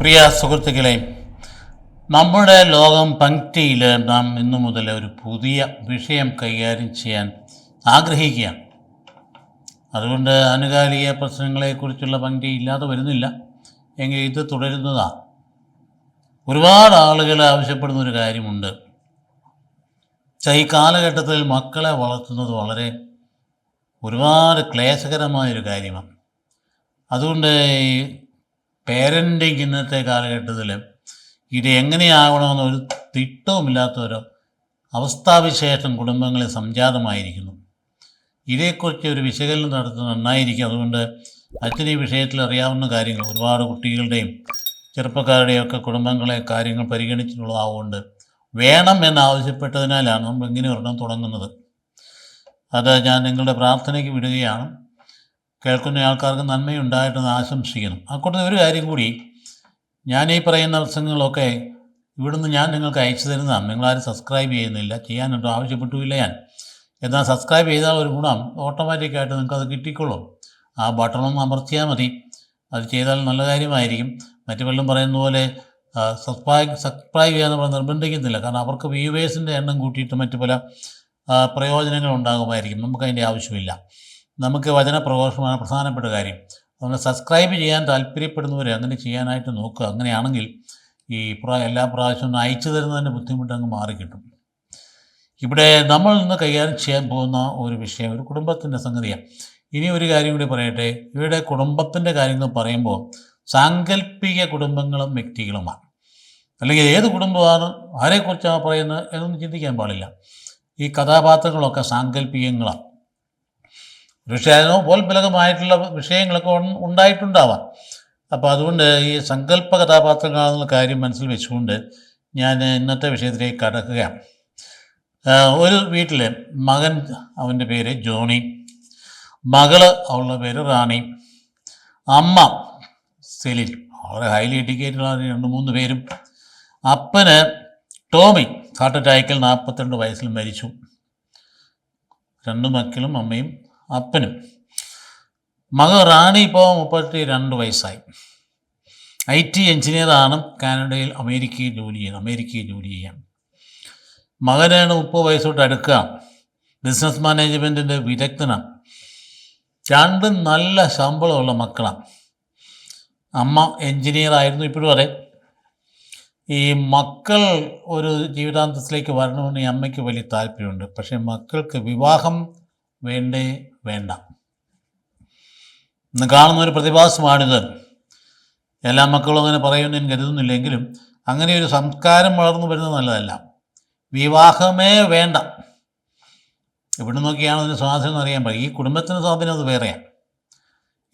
പ്രിയ സുഹൃത്തുക്കളെ, നമ്മുടെ ലോകം പങ്ക്തിയിൽ നാം ഇന്നു മുതൽ ഒരു പുതിയ വിഷയം കൈകാര്യം ചെയ്യാൻ ആഗ്രഹിക്കുകയാണ്. അതുകൊണ്ട് ആനുകാലിക പ്രശ്നങ്ങളെക്കുറിച്ചുള്ള പങ്ക്തി ഇല്ലാതെ വരുന്നില്ല, എങ്കിൽ ഇത് തുടരുന്നതാണ്. ഒരുപാട് ആളുകൾ ആവശ്യപ്പെടുന്ന ഒരു കാര്യമുണ്ട്. ഈ കാലഘട്ടത്തിൽ മക്കളെ വളർത്തുന്നത് ഒരുപാട് ക്ലേശകരമായൊരു കാര്യമാണ്. അതുകൊണ്ട് ഈ പേരൻറ്റിങ് ഇന്നത്തെ കാലഘട്ടത്തിൽ ഇത് എങ്ങനെയാവണമെന്നൊരു തിട്ടവുമില്ലാത്തൊരു അവസ്ഥാവിശേഷം കുടുംബങ്ങളിൽ സംജാതമായിരിക്കുന്നു. ഇതേക്കുറിച്ച് ഒരു വിശകലനം നടത്തുന്നത് നന്നായിരിക്കും. അതുകൊണ്ട് അച്ഛന് ഈ വിഷയത്തിൽ അറിയാവുന്ന കാര്യങ്ങൾ ഒരുപാട് കുട്ടികളുടെയും ചെറുപ്പക്കാരുടെയും ഒക്കെ കുടുംബങ്ങളെ കാര്യങ്ങൾ പരിഗണിച്ചിട്ടുള്ളതാവുകൊണ്ട് വേണം എന്നാവശ്യപ്പെട്ടതിനാലാണ് നമ്മൾ ഇങ്ങനെ ഒരെണ്ണം തുടങ്ങുന്നത്. അത് ഞാൻ നിങ്ങളുടെ പ്രാർത്ഥനയ്ക്ക് വിടുകയാണ്. കേൾക്കുന്ന ആൾക്കാർക്ക് നന്മയുണ്ടായിട്ടെന്ന് ആശംസിക്കുന്നു. അക്കൂട്ടത്തിൽ ഒരു കാര്യം കൂടി, ഞാൻ ഈ പറയുന്ന പ്രസംഗങ്ങളൊക്കെ ഇവിടുന്ന് ഞാൻ നിങ്ങൾക്ക് അയച്ചു തരുന്നതാണ്. നിങ്ങളാരും സബ്സ്ക്രൈബ് ചെയ്യുന്നില്ല, ചെയ്യാനായിട്ട് ആവശ്യപ്പെട്ടുമില്ല ഞാൻ. എന്നാൽ സബ്സ്ക്രൈബ് ചെയ്താൽ ഒരു ഗുണം, ഓട്ടോമാറ്റിക്കായിട്ട് നിങ്ങൾക്കത് കിട്ടിക്കൊള്ളും. ആ ബട്ടണൊന്ന് അമർത്തിയാൽ മതി. അത് ചെയ്താൽ നല്ല കാര്യമായിരിക്കും. മറ്റു വല്ലതും പറയുന്ന പോലെ സബ്സ്ക്രൈബ് ചെയ്യാൻ നമ്മൾ നിർബന്ധിക്കുന്നില്ല. കാരണം അവർക്ക് വ്യൂവേഴ്സിൻ്റെ എണ്ണം കൂട്ടിയിട്ട് മറ്റു പല പ്രയോജനങ്ങളുണ്ടാകുമായിരിക്കും. നമുക്കതിൻ്റെ ആവശ്യമില്ല. നമുക്ക് വചനപ്രഘോഷമാണ് പ്രധാനപ്പെട്ട കാര്യം. അതുകൊണ്ട് സബ്സ്ക്രൈബ് ചെയ്യാൻ താല്പര്യപ്പെടുന്നവരെ അങ്ങനെ ചെയ്യാനായിട്ട് നോക്കുക. അങ്ങനെയാണെങ്കിൽ ഈ എല്ലാ പ്രാവശ്യവും അയച്ചു തരുന്നതിൻ്റെ ബുദ്ധിമുട്ട് അങ്ങ് മാറിക്കിട്ടും. ഇവിടെ നമ്മൾ ഇന്ന് കൈകാര്യം ചെയ്യാൻ പോകുന്ന ഒരു വിഷയം ഒരു കുടുംബത്തിൻ്റെ സംഗതിയാണ്. ഇനി ഒരു കാര്യം കൂടി പറയട്ടെ. ഇവിടെ കുടുംബത്തിൻ്റെ കാര്യങ്ങൾ പറയുമ്പോൾ സാങ്കല്പിക കുടുംബങ്ങളും വ്യക്തികളുമാണ്. അല്ലെങ്കിൽ ഏത് കുടുംബമാണ്, ആരെക്കുറിച്ചാണ് പറയുന്നത് എന്നൊന്നും ചിന്തിക്കാൻ പാടില്ല. ഈ കഥാപാത്രങ്ങളൊക്കെ സാങ്കല്പികങ്ങളാണ്. പക്ഷേ അതിനോപോൽബലകമായിട്ടുള്ള വിഷയങ്ങളൊക്കെ ഉണ്ടായിട്ടുണ്ടാവാം. അപ്പോൾ അതുകൊണ്ട് ഈ സങ്കല്പ കഥാപാത്രങ്ങളാണെന്നുള്ള കാര്യം മനസ്സിൽ വെച്ചുകൊണ്ട് ഞാൻ ഇന്നത്തെ വിഷയത്തിലേക്ക് കടക്കുകയാണ്. ഒരു വീട്ടിൽ മകൻ, അവൻ്റെ പേര് ജോണി, മകള്, അവളുടെ പേര് റാണി, അമ്മ സെലിൻ, വളരെ ഹൈലി എഡ്യൂക്കേറ്റഡാണ് 2-3 പേരും. അപ്പന് ടോമി ഹാർട്ട് അറ്റാക്കിൽ 42 വയസ്സിൽ മരിച്ചു. 2 മക്കളും അമ്മയും അപ്പനും. മകൾ റാണി ഇപ്പോൾ 32 വയസ്സായി. IT എഞ്ചിനീയറാണ്. കാനഡയിൽ അമേരിക്കയിൽ ജോലി ചെയ്യാം. മകനാണ് 30 വയസ്സോട്ട് അടുക്കുക. ബിസിനസ് മാനേജ്മെൻറ്റിൻ്റെ വിദഗ്ധനാണ്. 2 നല്ല ശമ്പളമുള്ള മക്കളാണ്. അമ്മ എഞ്ചിനീയറായിരുന്നു, ഇപ്പോഴും അതെ. ഈ മക്കൾ ഒരു ജീവിതാന്തത്തിലേക്ക് വരണമെന്ന് ഈ അമ്മയ്ക്ക് വലിയ താല്പര്യമുണ്ട്. പക്ഷേ മക്കൾക്ക് വിവാഹം വേണ്ട. ഇന്ന് കാണുന്നൊരു പ്രതിഭാസമാണിത്. എല്ലാ മക്കളും അങ്ങനെ പറയുമെന്ന് ഞാൻ കരുതുന്നില്ലെങ്കിലും അങ്ങനെ ഒരു സംസ്കാരം വളർന്നു വരുന്നത് നല്ലതല്ല. വിവാഹമേ വേണ്ട. എവിടെ നോക്കിയാണ് അതിന് സ്വാധീനം എന്ന് അറിയാൻ പറയും. ഈ കുടുംബത്തിന് സ്വാധീനം അത് വേറെയാണ്.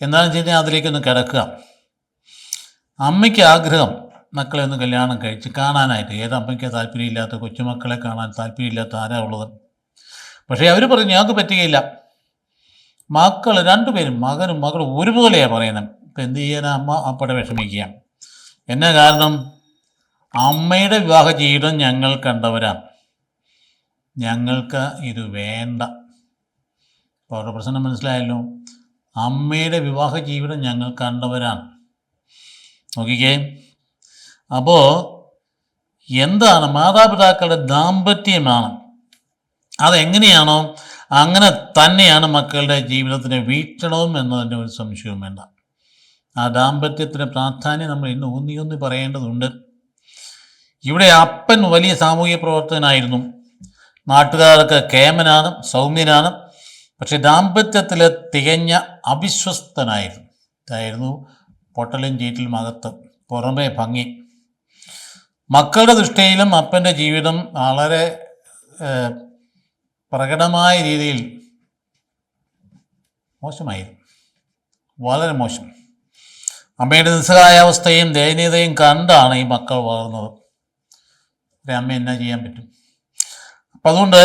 എന്താണെന്ന് വെച്ച് കഴിഞ്ഞാൽ അതിലേക്കൊന്ന് കിടക്കുക. അമ്മയ്ക്ക് ആഗ്രഹം മക്കളെ ഒന്ന് കല്യാണം കഴിച്ച് കാണാനായിട്ട്. ഏത് അമ്മയ്ക്ക് താല്പര്യമില്ലാത്ത, കൊച്ചുമക്കളെ കാണാൻ താല്പര്യമില്ലാത്ത ആരാ ഉള്ളത്? പക്ഷേ അവർ പറഞ്ഞു ഞങ്ങൾക്ക് പറ്റുകയില്ല. മക്കൾ 2 പേരും, മകനും മകളും ഒരുപോലെയാണ് പറയുന്നത്. ഇപ്പം എന്ത് ചെയ്യാൻ? അമ്മ അപ്പടെ വിഷമിക്കുക. എന്നാ കാരണം? അമ്മയുടെ വിവാഹ ജീവിതം ഞങ്ങൾ കണ്ടവരാണ്, ഞങ്ങൾക്ക് ഇത് വേണ്ട. അപ്പോൾ അവരുടെ പ്രശ്നം മനസ്സിലായല്ലോ. അമ്മയുടെ വിവാഹ ജീവിതം ഞങ്ങൾ കണ്ടവരാണ്. നോക്കിക്കേ. അപ്പോൾ എന്താണ്? മാതാപിതാക്കളുടെ ദാമ്പത്യമാണ്. അതെങ്ങനെയാണോ അങ്ങനെ തന്നെയാണ് മക്കളുടെ ജീവിതത്തിൻ്റെ വീക്ഷണവും എന്നതിൻ്റെ ഒരു സംശയവും വേണ്ട. ആ ദാമ്പത്യത്തിൻ്റെ പ്രാധാന്യം നമ്മൾ ഇന്ന് ഊന്നി പറയേണ്ടതുണ്ട്. ഇവിടെ അപ്പൻ വലിയ സാമൂഹിക പ്രവർത്തകനായിരുന്നു. നാട്ടുകാർക്ക് കേമനാണ്, സൗമ്യനാണ്. പക്ഷെ ദാമ്പത്യത്തിൽ തികഞ്ഞ അവിശ്വസ്തനായിരുന്നു. പൊട്ടലും ചീറ്റിലും അകത്ത്, പുറമേ ഭംഗി. മക്കളുടെ ദൃഷ്ടിയിലും അപ്പൻ്റെ ജീവിതം വളരെ പ്രകടമായ രീതിയിൽ മോശമായിരുന്നു, വളരെ മോശം. അമ്മയുടെ നിസ്സഹായാവസ്ഥയും ദയനീയതയും കണ്ടാണ് ഈ മക്കൾ വളർന്നത്. അമ്മ എന്നാ ചെയ്യാൻ പറ്റും? അപ്പം അതുകൊണ്ട്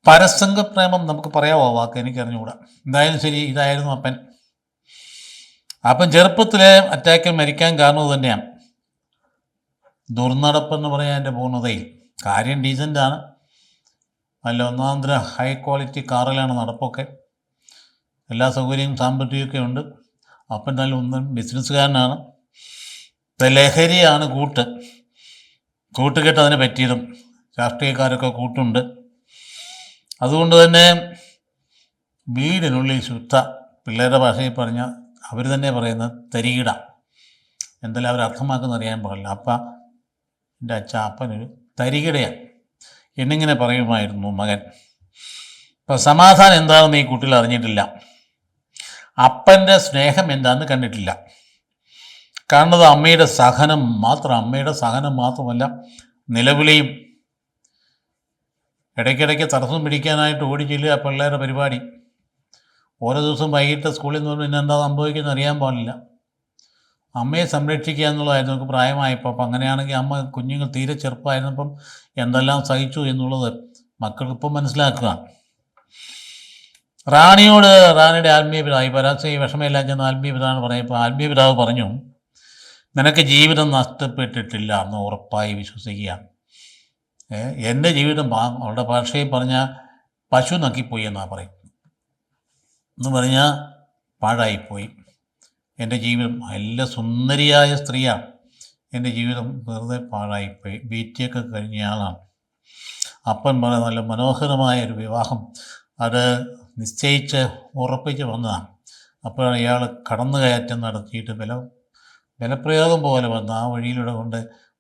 പരസംഗപ്രേമം നമുക്ക് പറയാമോ? വാക്ക് എനിക്കറിഞ്ഞുകൂടാ. എന്തായാലും ശരി, ഇതായിരുന്നു അപ്പൻ. ചെറുപ്പത്തിൽ അറ്റാക്കിൽ മരിക്കാൻ കാരണം തന്നെയാണ്. ദുർനടപ്പെന്ന് പറയാൻ എൻ്റെ പൂർണ്ണതയിൽ. കാര്യം ഡീസൻ്റാണ്, നല്ല ഒന്നാന്തര ഹൈ ക്വാളിറ്റി കാറിലാണ് നടപ്പൊക്കെ. എല്ലാ സൗകര്യവും സാമ്പത്തികമൊക്കെ ഉണ്ട്. അപ്പൻ നല്ല ഒന്നും ബിസിനസ്സുകാരനാണ്. ലഹരിയാണ് കൂട്ടുകെട്ട് അതിനെ പറ്റിയതും. രാഷ്ട്രീയക്കാരൊക്കെ കൂട്ടുണ്ട്. അതുകൊണ്ട് തന്നെ വീടിനുള്ളിൽ ശുദ്ധ, പിള്ളേരുടെ ഭാഷയിൽ പറഞ്ഞാൽ അവർ തന്നെ പറയുന്ന തരികിട, എന്തെല്ലാം അവർ അർത്ഥമാക്കുന്ന അറിയാൻ പാടില്ല. എൻ്റെ അപ്പനൊരു തരികിടയാണ് എന്നിങ്ങനെ പറയുമായിരുന്നു മകൻ. ഇപ്പം സമാധാനം എന്താണെന്ന് ഈ കുട്ടികൾ അറിഞ്ഞിട്ടില്ല. അപ്പൻ്റെ സ്നേഹം എന്താണെന്ന് കണ്ടിട്ടില്ല. കാണുന്നത് അമ്മയുടെ സഹനം മാത്രമല്ല, നിലവിളിയും. ഇടയ്ക്കിടയ്ക്ക് തടസ്സം പിടിക്കാനായിട്ട് ഓടിച്ചില്ല പിള്ളേരുടെ പരിപാടി. ഓരോ ദിവസം വൈകിട്ട് സ്കൂളിൽ നിന്ന് പിന്നെ എന്താ സംഭവിക്കുന്നത് അറിയാൻ പാടില്ല. അമ്മയെ സംരക്ഷിക്കുക എന്നുള്ളതായിരുന്നു നമുക്ക് പ്രായമായപ്പോൾ. അപ്പം അങ്ങനെയാണെങ്കിൽ കുഞ്ഞുങ്ങൾ തീരെ ചെറുപ്പമായിരുന്നപ്പം എന്തെല്ലാം സഹിച്ചു എന്നുള്ളത് മക്കൾക്കിപ്പം മനസ്സിലാക്കുക. റാണിയുടെ ആത്മീയപിതാവ് പരാജയ വിഷമമില്ലാ ചെന്ന് ആത്മീയപിതാവ് പറഞ്ഞപ്പോൾ ആത്മീയപിതാവ് പറഞ്ഞു, നിനക്ക് ജീവിതം നഷ്ടപ്പെട്ടിട്ടില്ല എന്ന് ഉറപ്പായി വിശ്വസിക്കുക. എൻ്റെ ജീവിതം അവളുടെ ഭാഷയിൽ പറഞ്ഞാൽ പശു നക്കിപ്പോയി എന്നാണ് പറയും. എന്ന് പറഞ്ഞാൽ പാഴായിപ്പോയി എൻ്റെ ജീവിതം. നല്ല സുന്ദരിയായ സ്ത്രീയാണ്, എൻ്റെ ജീവിതം വെറുതെ പാഴായിപ്പോയി. ബീറ്റിയൊക്കെ കഴിഞ്ഞ ആളാണ്. അപ്പൻ പറഞ്ഞ നല്ല മനോഹരമായ ഒരു വിവാഹം അത് നിശ്ചയിച്ച് ഉറപ്പിച്ച് വന്നതാണ്. അപ്പോഴാണ് ഇയാൾ കടന്നുകയറ്റം നടത്തിയിട്ട് ബലപ്രയോഗം പോലെ വന്ന് ആ വഴിയിലൂടെ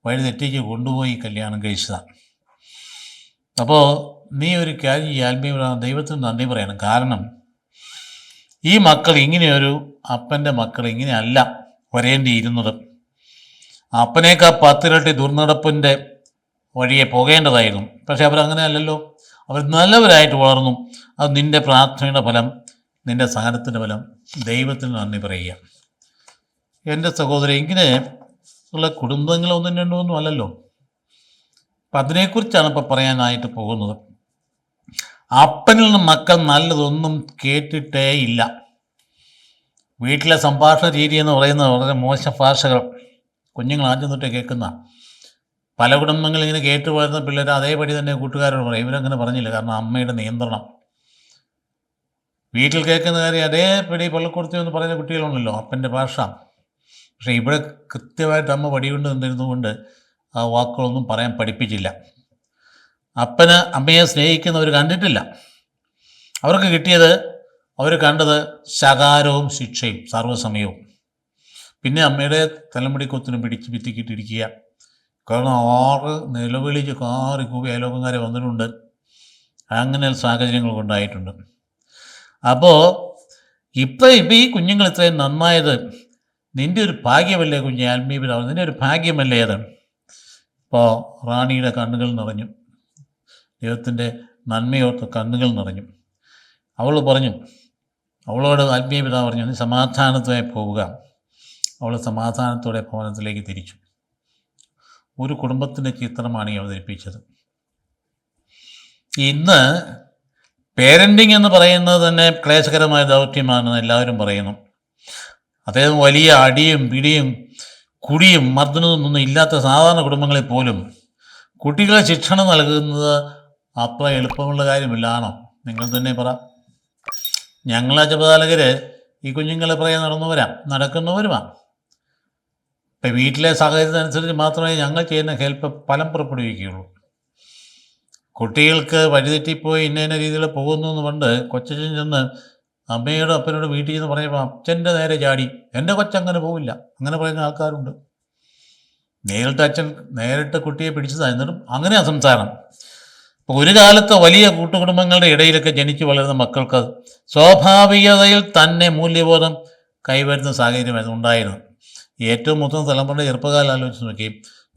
വഴി തെറ്റിച്ച് കൊണ്ടുപോയി കല്യാണം കഴിച്ചതാണ്. അപ്പോൾ നീ ഒരു കാര്യം ഈ ദൈവത്തിന് നന്ദി പറയണം. കാരണം ഈ മക്കൾ ഇങ്ങനെയൊരു അപ്പൻ്റെ മക്കൾ ഇങ്ങനെയല്ല വരേണ്ടിയിരുന്നത്. അപ്പനേക്കാൾ 10 ഇരട്ടി ദുർനടപ്പിൻ്റെ വഴിയെ പോകേണ്ടതായിരുന്നു. പക്ഷെ അവരങ്ങനെയല്ലല്ലോ. അവർ നല്ലവരായിട്ട് വളർന്നു. അത് നിൻ്റെ പ്രാർത്ഥനയുടെ ഫലം, നിൻ്റെ സഹനത്തിൻ്റെ ഫലം. ദൈവത്തിന് നന്ദി പറയുക. എൻ്റെ സഹോദരൻ, ഇങ്ങനെ ഉള്ള കുടുംബങ്ങളൊന്നും രണ്ടൊന്നും അല്ലല്ലോ. അപ്പം അതിനെക്കുറിച്ചാണ് ഇപ്പോൾ പറയാനായിട്ട് പോകുന്നത്. അപ്പനിൽ നിന്ന് മക്കൾ നല്ലതൊന്നും കേട്ടിട്ടേ ഇല്ല. വീട്ടിലെ സംഭാഷണ രീതി എന്ന് പറയുന്നത് വളരെ മോശം ഭാഷകൾ കുഞ്ഞുങ്ങൾ ആദ്യം തൊട്ടേ കേൾക്കുന്ന. പല കുടുംബങ്ങളിൽ ഇങ്ങനെ കേട്ടു പോരുന്ന പിള്ളേർ അതേപടി തന്നെ കൂട്ടുകാരോട് പറയും. ഇവരങ്ങനെ പറഞ്ഞില്ല, കാരണം അമ്മയുടെ നിയന്ത്രണം. വീട്ടിൽ കേൾക്കുന്ന കാര്യം അതേപടി പള്ളിക്കൂടത്തിൽ എന്ന് പറയുന്ന കുട്ടികളുണ്ടല്ലോ, അപ്പൻ്റെ ഭാഷ. പക്ഷേ ഇവിടെ കൃത്യമായിട്ട് അമ്മ വടികൊണ്ട് നിന്നിരുന്നുകൊണ്ട് ആ വാക്കുകളൊന്നും പറയാൻ പഠിപ്പിച്ചില്ല. അപ്പന് അമ്മയെ സ്നേഹിക്കുന്നവർ കണ്ടിട്ടില്ല. അവർ കണ്ടത് ശകാരവും ശിക്ഷയും സർവ്വസമയവും. പിന്നെ അമ്മയുടെ തലമുടി കൊത്തിന് പിടിച്ച് ഭിത്തിക്കിട്ടിരിക്കുക. കാരണം 6 നിലവിളിച്ച് കാറി കൂവി അയലോകക്കാരെ വന്നിട്ടുണ്ട്. അങ്ങനെ സാഹചര്യങ്ങൾ ഉണ്ടായിട്ടുണ്ട്. അപ്പോൾ ഇപ്പം ഈ കുഞ്ഞുങ്ങൾ ഇത്രയും നന്നായത് നിൻ്റെ ഒരു ഭാഗ്യമല്ലേ കുഞ്ഞ്? ആത്മീയപിതാവ്, നിൻ്റെ ഒരു ഭാഗ്യമല്ലേ അത്? ഇപ്പോൾ റാണിയുടെ കണ്ണുകൾ നിറഞ്ഞു. ദൈവത്തിൻ്റെ നന്മയോർത്ത് കണ്ണുകൾ നിറഞ്ഞു. അവളോട് ആത്മീയപിതാവ് പറഞ്ഞു, നീ സമാധാനത്തോടെ പോവുക. അവൾ സമാധാനത്തോടെ ഭവനത്തിലേക്ക് തിരിച്ചു. ഒരു കുടുംബത്തിൻ്റെ ചിത്രമാണ് ഈ അവതരിപ്പിച്ചത്. ഇന്ന് പേരൻറ്റിങ് എന്ന് പറയുന്നത് തന്നെ ക്ലേശകരമായ ദൗത്യമാണെന്ന് എല്ലാവരും പറയുന്നു. അദ്ദേഹം വലിയ അടിയും പിടിയും കുടിയും മർദ്ദനമൊന്നും ഇല്ലാത്ത സാധാരണ കുടുംബങ്ങളിൽ പോലും കുട്ടികളെ ശിക്ഷണം നൽകുന്നത് അത്ര എളുപ്പമുള്ള കാര്യമില്ലാണോ? നിങ്ങൾ തന്നെ പറ. ഞങ്ങളെ ജപപാലകർ ഈ കുഞ്ഞുങ്ങളെ പറയാൻ നടക്കുന്നവരുമാണ്. ഇപ്പം വീട്ടിലെ സാഹചര്യത്തിനനുസരിച്ച് മാത്രമേ ഞങ്ങൾ ചെയ്യുന്ന ഹെൽപ്പ് ഫലം പുറപ്പെടുവിക്കുകയുള്ളൂ. കുട്ടികൾക്ക് വഴിതെറ്റിപ്പോയി ഇന്ന രീതിയിൽ പോകുന്നു എന്ന് പണ്ട് കൊച്ചച്ഛൻ ചെന്ന് അമ്മയോടും അപ്പനോടും വീട്ടിൽ നിന്ന് പറയുമ്പോൾ അച്ഛൻ്റെ നേരെ ചാടി, എൻ്റെ കൊച്ചങ്ങനെ പോവില്ല, അങ്ങനെ പറയുന്ന ആൾക്കാരുണ്ട്. നേരിട്ട് കുട്ടിയെ പിടിച്ചതാണ്, എന്നിട്ടും അങ്ങനെയാണ് സംസാരം. ഇപ്പോൾ ഒരു കാലത്ത് വലിയ കൂട്ടുകുടുംബങ്ങളുടെ ഇടയിലൊക്കെ ജനിച്ചു വളരുന്ന മക്കൾക്ക് സ്വാഭാവികതയിൽ തന്നെ മൂല്യബോധം കൈവരുന്ന സാഹചര്യമായിരുന്നു ഉണ്ടായിരുന്നു. ഏറ്റവും മുതിർന്ന തലമുറയുടെ ചെറുപ്പകാലം ആലോചിച്ച് നോക്കി.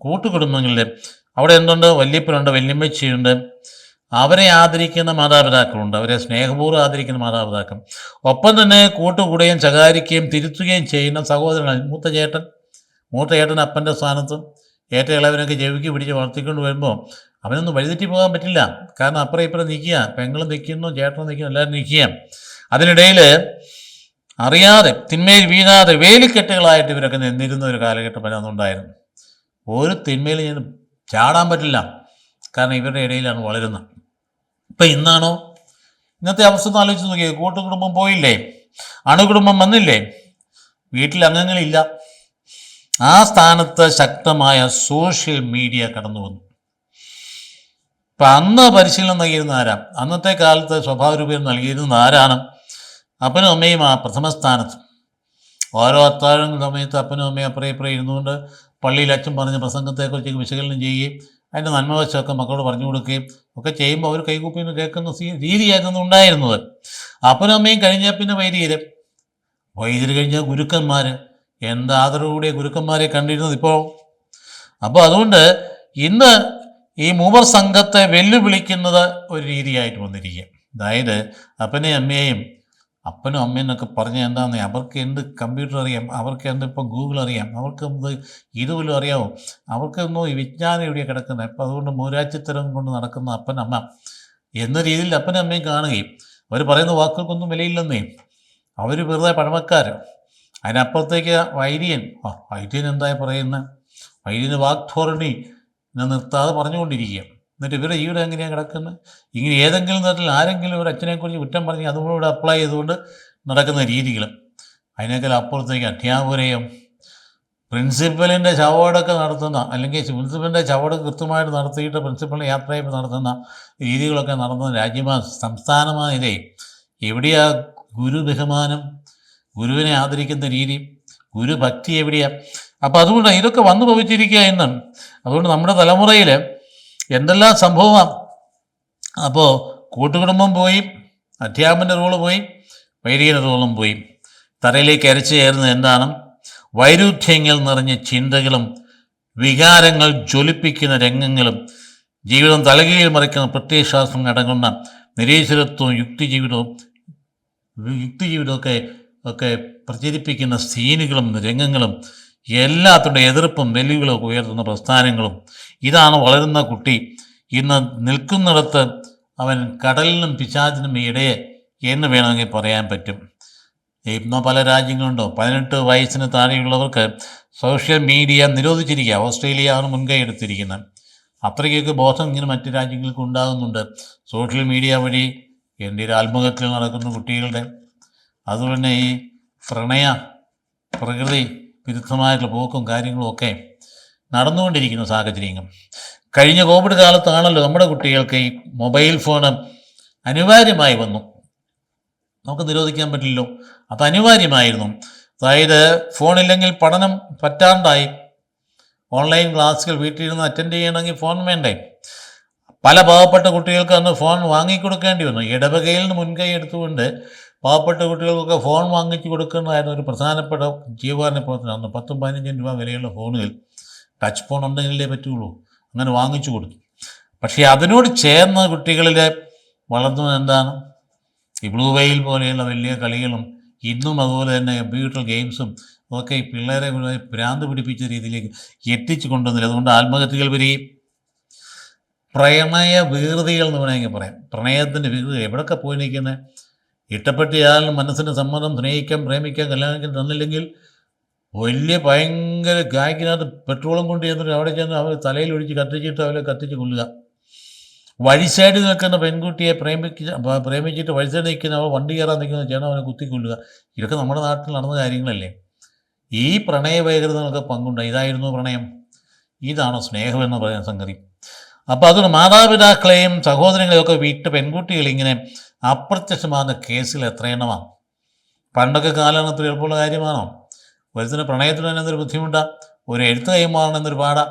കൂട്ടുകുടുംബങ്ങളിൽ അവിടെ എന്തുണ്ട്? വല്യപ്പനുണ്ട്, വല്യമ്മച്ചിയുണ്ട്, അവരെ ആദരിക്കുന്ന മാതാപിതാക്കളുണ്ട്, അവരെ സ്നേഹപൂർവ്വം ആദരിക്കുന്ന മാതാപിതാക്കൾ. ഒപ്പം തന്നെ കൂട്ടുകൂടുകയും ശകാരിക്കുകയും തിരുത്തുകയും ചെയ്യുന്ന സഹോദരനാണ് മൂത്ത ചേട്ടൻ അപ്പൻ്റെ സ്ഥാനത്തും ഏറ്റ ഇളവനൊക്കെ ചെവിക്ക് പിടിച്ച് വളർത്തിക്കൊണ്ട് വരുമ്പോൾ അവനൊന്നും വഴിതെറ്റി പോകാൻ പറ്റില്ല. കാരണം അപ്പുറം ഇപ്പുറം നിൽക്കുക, പെങ്ങളും നിൽക്കുന്നു, ചേട്ടനും നിൽക്കുന്നു, എല്ലാവരും നിൽക്കുക. അതിനിടയിൽ അറിയാതെ തിന്മയിൽ വീഴാതെ വേലിക്കെട്ടുകളായിട്ട് ഇവരൊക്കെ നിന്നിരുന്ന ഒരു കാലഘട്ടം അതിനകത്തുണ്ടായിരുന്നു. ഒരു തിന്മയിൽ ഞാൻ ചാടാൻ പറ്റില്ല, കാരണം ഇവരുടെ ഇടയിലാണ് വളരുന്നത്. ഇപ്പം ഇന്നത്തെ അവസ്ഥ ഒന്ന് ആലോചിച്ച് നോക്കിയത്. കൂട്ടുകുടുംബം പോയില്ലേ, അണുകുടുംബം വന്നില്ലേ. വീട്ടിൽ അംഗങ്ങളില്ല. ആ സ്ഥാനത്ത് ശക്തമായ സോഷ്യൽ മീഡിയ കടന്നു വന്നു. ഇപ്പം അന്ന് പരിശീലനം നൽകിയിരുന്ന ആരാ? അന്നത്തെ കാലത്ത് സ്വഭാവ രൂപം നൽകിയിരുന്ന ആരാണ്? അപ്പനും അമ്മയും ആ പ്രഥമ സ്ഥാനത്ത്. ഓരോ അത്താഴം സമയത്ത് അപ്പനും അമ്മയും അപ്പുറം ഇരുന്നുകൊണ്ട് പള്ളിയിൽ അച്ഛൻ പറഞ്ഞ പ്രസംഗത്തെക്കുറിച്ച് വിശകലനം ചെയ്യുകയും അതിൻ്റെ നന്മവശമൊക്കെ മക്കളോട് പറഞ്ഞു കൊടുക്കുകയും ഒക്കെ ചെയ്യുമ്പോൾ അവർ കൈകൂപ്പിന്ന് കേൾക്കുന്ന രീതിയായിരുന്നു ഉണ്ടായിരുന്നത്. അപ്പനും അമ്മയും കഴിഞ്ഞാൽ പിന്നെ വൈദ്യർ കഴിഞ്ഞാൽ ഗുരുക്കന്മാർ. എന്താ ആദരവോടെ ഗുരുക്കന്മാരെ കണ്ടിരുന്നത് ഇപ്പോൾ. അപ്പോൾ അതുകൊണ്ട് ഇന്ന് ഈ മൂവർ സംഘത്തെ വെല്ലുവിളിക്കുന്നത് ഒരു രീതിയായിട്ട് വന്നിരിക്കുക. അതായത് അപ്പനും അമ്മയും എന്നൊക്കെ പറഞ്ഞാൽ എന്താണെന്ന്, അവർക്ക് എന്ത് കമ്പ്യൂട്ടർ അറിയാം, അവർക്ക് എന്ത് ഇപ്പം ഗൂഗിൾ അറിയാം, അവർക്ക് എന്ത് ഇതുപോലും അറിയാമോ, അവർക്കൊന്നും ഈ വിജ്ഞാനം എവിടെയാണ് കിടക്കുന്നത്. അപ്പം അതുകൊണ്ട് മൂരാച്ചിത്തരം കൊണ്ട് നടക്കുന്ന അപ്പനമ്മ എന്ന രീതിയിൽ അപ്പനും അമ്മയും കാണുകയും അവർ പറയുന്ന വാക്കുകൾക്കൊന്നും വിലയില്ലെന്നേ. അവർ വെറുതെ പഴമക്കാർ. അതിനപ്പുറത്തേക്ക് വൈദ്യൻ എന്തായി പറയുന്നത്, വൈദ്യന് വാഗ്ധോരണി നിർത്താതെ പറഞ്ഞുകൊണ്ടിരിക്കുക. എന്നിട്ട് ഇവരുടെ ജീവിതം എങ്ങനെയാണ് കിടക്കുന്നത്? ഇങ്ങനെ ഏതെങ്കിലും തരത്തിൽ ആരെങ്കിലും ഒരു അച്ഛനെക്കുറിച്ച് കുറ്റം പറഞ്ഞ് അതുകൂടെ അപ്ലൈ ചെയ്തുകൊണ്ട് നടക്കുന്ന രീതികൾ. അതിനേക്കാൾ അപ്പുറത്തേക്ക് അധ്യാപകരെയും പ്രിൻസിപ്പലിൻ്റെ ചവടൊക്കെ നടത്തുന്ന, അല്ലെങ്കിൽ പ്രിൻസിപ്പലിൻ്റെ ചവട് കൃത്യമായിട്ട് നടത്തിയിട്ട് പ്രിൻസിപ്പലിൻ്റെ യാത്രയായി നടത്തുന്ന രീതികളൊക്കെ നടത്തുന്ന രാജ്യമാണ്, സംസ്ഥാനമാണ് ഇതേ. എവിടെയാ ഗുരു ബഹുമാനം, ഗുരുവിനെ ആദരിക്കുന്ന രീതി, ഗുരുഭക്തി എവിടെയാണ്? അപ്പം അതുകൊണ്ട് ഇതൊക്കെ വന്നു ഭവിച്ചിരിക്കുക എന്നാണ്. അതുകൊണ്ട് നമ്മുടെ തലമുറയിൽ എന്തെല്ലാം സംഭവമാണ്. അപ്പോൾ കൂട്ടുകുടുംബം പോയി, അധ്യാപകൻ്റെ റോള് പോയി, വൈദികൻ്റെ റോളും പോയി. തറയിലേക്ക് അരച്ചു കയറുന്നത് എന്താണ്? വൈരുദ്ധ്യങ്ങൾ നിറഞ്ഞ ചിന്തകളും വികാരങ്ങൾ ജ്വലിപ്പിക്കുന്ന രംഗങ്ങളും ജീവിതം തലകീഴിൽ മറിക്കുന്ന പ്രത്യയശാസ്ത്രം അടങ്ങുന്ന നിരീശ്വരത്വവും യുക്തിജീവിതമൊക്കെ പ്രചരിപ്പിക്കുന്ന സീനുകളും രംഗങ്ങളും എല്ലാത്തിൻ്റെ എതിർപ്പും വെല്ലുവിളികളും ഉയർത്തുന്ന പ്രസ്ഥാനങ്ങളും. ഇതാണ് വളരുന്ന കുട്ടി ഇന്ന് നിൽക്കുന്നിടത്ത് അവൻ കടലിനും പിശാചിനും ഇടയെ എന്ന് വേണമെങ്കിൽ പറയാൻ പറ്റും. ഇന്ന് പല രാജ്യങ്ങളുണ്ടോ 18 വയസ്സിന് താഴെയുള്ളവർക്ക് സോഷ്യൽ മീഡിയ നിരോധിച്ചിരിക്കുക. ഓസ്ട്രേലിയയാണ് മുൻകൈ എടുത്തിരിക്കുന്നത്. അത്രയ്ക്കൊക്കെ ബോധം ഇങ്ങനെ മറ്റ് രാജ്യങ്ങൾക്ക് ഉണ്ടാകുന്നുണ്ട്. സോഷ്യൽ മീഡിയ വഴി എന്തൊരു ആത്മഹത്യ നടക്കുന്ന കുട്ടികളുടെ, അതുപോലെ തന്നെ ഈ പ്രകൃതി വിരുദ്ധമായിട്ടുള്ള പോക്കും കാര്യങ്ങളും ഒക്കെ നടന്നുകൊണ്ടിരിക്കുന്ന സാഹചര്യങ്ങൾ. കഴിഞ്ഞ കോവിഡ് കാലത്താണല്ലോ നമ്മുടെ കുട്ടികൾക്ക് ഈ മൊബൈൽ ഫോൺ അനിവാര്യമായി വന്നു. നമുക്ക് നിരോധിക്കാൻ പറ്റില്ലല്ലോ, അത് അനിവാര്യമായിരുന്നു. അതായത് ഫോണില്ലെങ്കിൽ പഠനം പറ്റാണ്ടായി. ഓൺലൈൻ ക്ലാസ്സുകൾ വീട്ടിലിരുന്ന് അറ്റൻഡ് ചെയ്യണമെങ്കിൽ ഫോൺ വേണ്ടേ? പല പാവപ്പെട്ട കുട്ടികൾക്ക് അന്ന് ഫോൺ വാങ്ങിക്കൊടുക്കേണ്ടി വന്നു. ഇടവകയിൽ നിന്ന് മുൻകൈ എടുത്തുകൊണ്ട് പാവപ്പെട്ട കുട്ടികൾക്കൊക്കെ ഫോൺ വാങ്ങിച്ചു കൊടുക്കുന്നതായിരുന്നു ഒരു പ്രധാനപ്പെട്ട ജീവകാരുണ്യ പ്രവർത്തനം. അന്ന് 10-15 രൂപ വിലയുള്ള ഫോണുകൾ, ടച്ച് ഫോൺ ഉണ്ടെങ്കിലേ പറ്റുള്ളൂ, അങ്ങനെ വാങ്ങിച്ചു കൊടുത്തു. പക്ഷേ അതിനോട് ചേർന്ന കുട്ടികളിൽ വളർന്നത് എന്താണ്? ഈ ബ്ലൂ വെയിൽ പോലെയുള്ള വലിയ കളികളും ഇന്നും അതുപോലെ തന്നെ കമ്പ്യൂട്ടർ ഗെയിംസും ഒക്കെ ഈ പിള്ളേരെ ഭ്രാന്ത് പിടിപ്പിച്ച രീതിയിലേക്ക് എത്തിച്ചു കൊണ്ടുവന്നില്ല. അതുകൊണ്ട് ആത്മഹത്യകൾ വരികയും പ്രണയ വികൃതികൾ എന്ന് വേണമെങ്കിൽ പറയാം. പ്രണയത്തിൻ്റെ വികൃതി എവിടെയൊക്കെ പോയി നിൽക്കുന്നത്? ഇഷ്ടപ്പെട്ടിയാലും മനസ്സിൻ്റെ സമ്മതം, സ്നേഹിക്കാൻ, പ്രേമിക്കാൻ, കല്യാണം തന്നില്ലെങ്കിൽ വലിയ ഭയങ്കര ഗായ്ക്കിനകത്ത് പെട്രോളും കൊണ്ട് ചെന്നിട്ട് അവിടെ ചെന്ന് അവർ തലയിൽ ഒഴിച്ച് കത്തിച്ചിട്ട് അവരെ കത്തിച്ച് കൊല്ലുക. വഴി സൈഡിൽ നിൽക്കുന്ന പെൺകുട്ടിയെ പ്രേമിച്ചിട്ട് വഴി സൈഡിൽ നിൽക്കുന്ന അവൾ വണ്ടി കയറാൻ നിൽക്കുന്ന ചേട്ടൻ അവനെ കുത്തിക്കൊല്ലുക. ഇതൊക്കെ നമ്മുടെ നാട്ടിൽ നടന്ന കാര്യങ്ങളല്ലേ? ഈ പ്രണയ വൈകൃതങ്ങളൊക്കെ പങ്കുണ്ട്. ഇതായിരുന്നു പ്രണയം? ഇതാണോ സ്നേഹം എന്ന് പറയുന്ന സംഗതി? അപ്പോൾ അതുകൊണ്ട് മാതാപിതാക്കളെയും സഹോദരങ്ങളെയും ഒക്കെ വിട്ട് പെൺകുട്ടികളിങ്ങനെ അപ്രത്യക്ഷമാകുന്ന കേസിൽ എത്ര എണ്ണമാണ്? പണ്ടൊക്കെ കാലമാണ് അത്ര എളുപ്പമുള്ള കാര്യമാണോ? ഒരുത്തിന് പ്രണയത്തിന് തന്നെ എന്തൊരു ബുദ്ധിമുട്ടാണ്, ഒരു എഴുത്ത് കൈമാറണം എന്നൊരു പാടാ.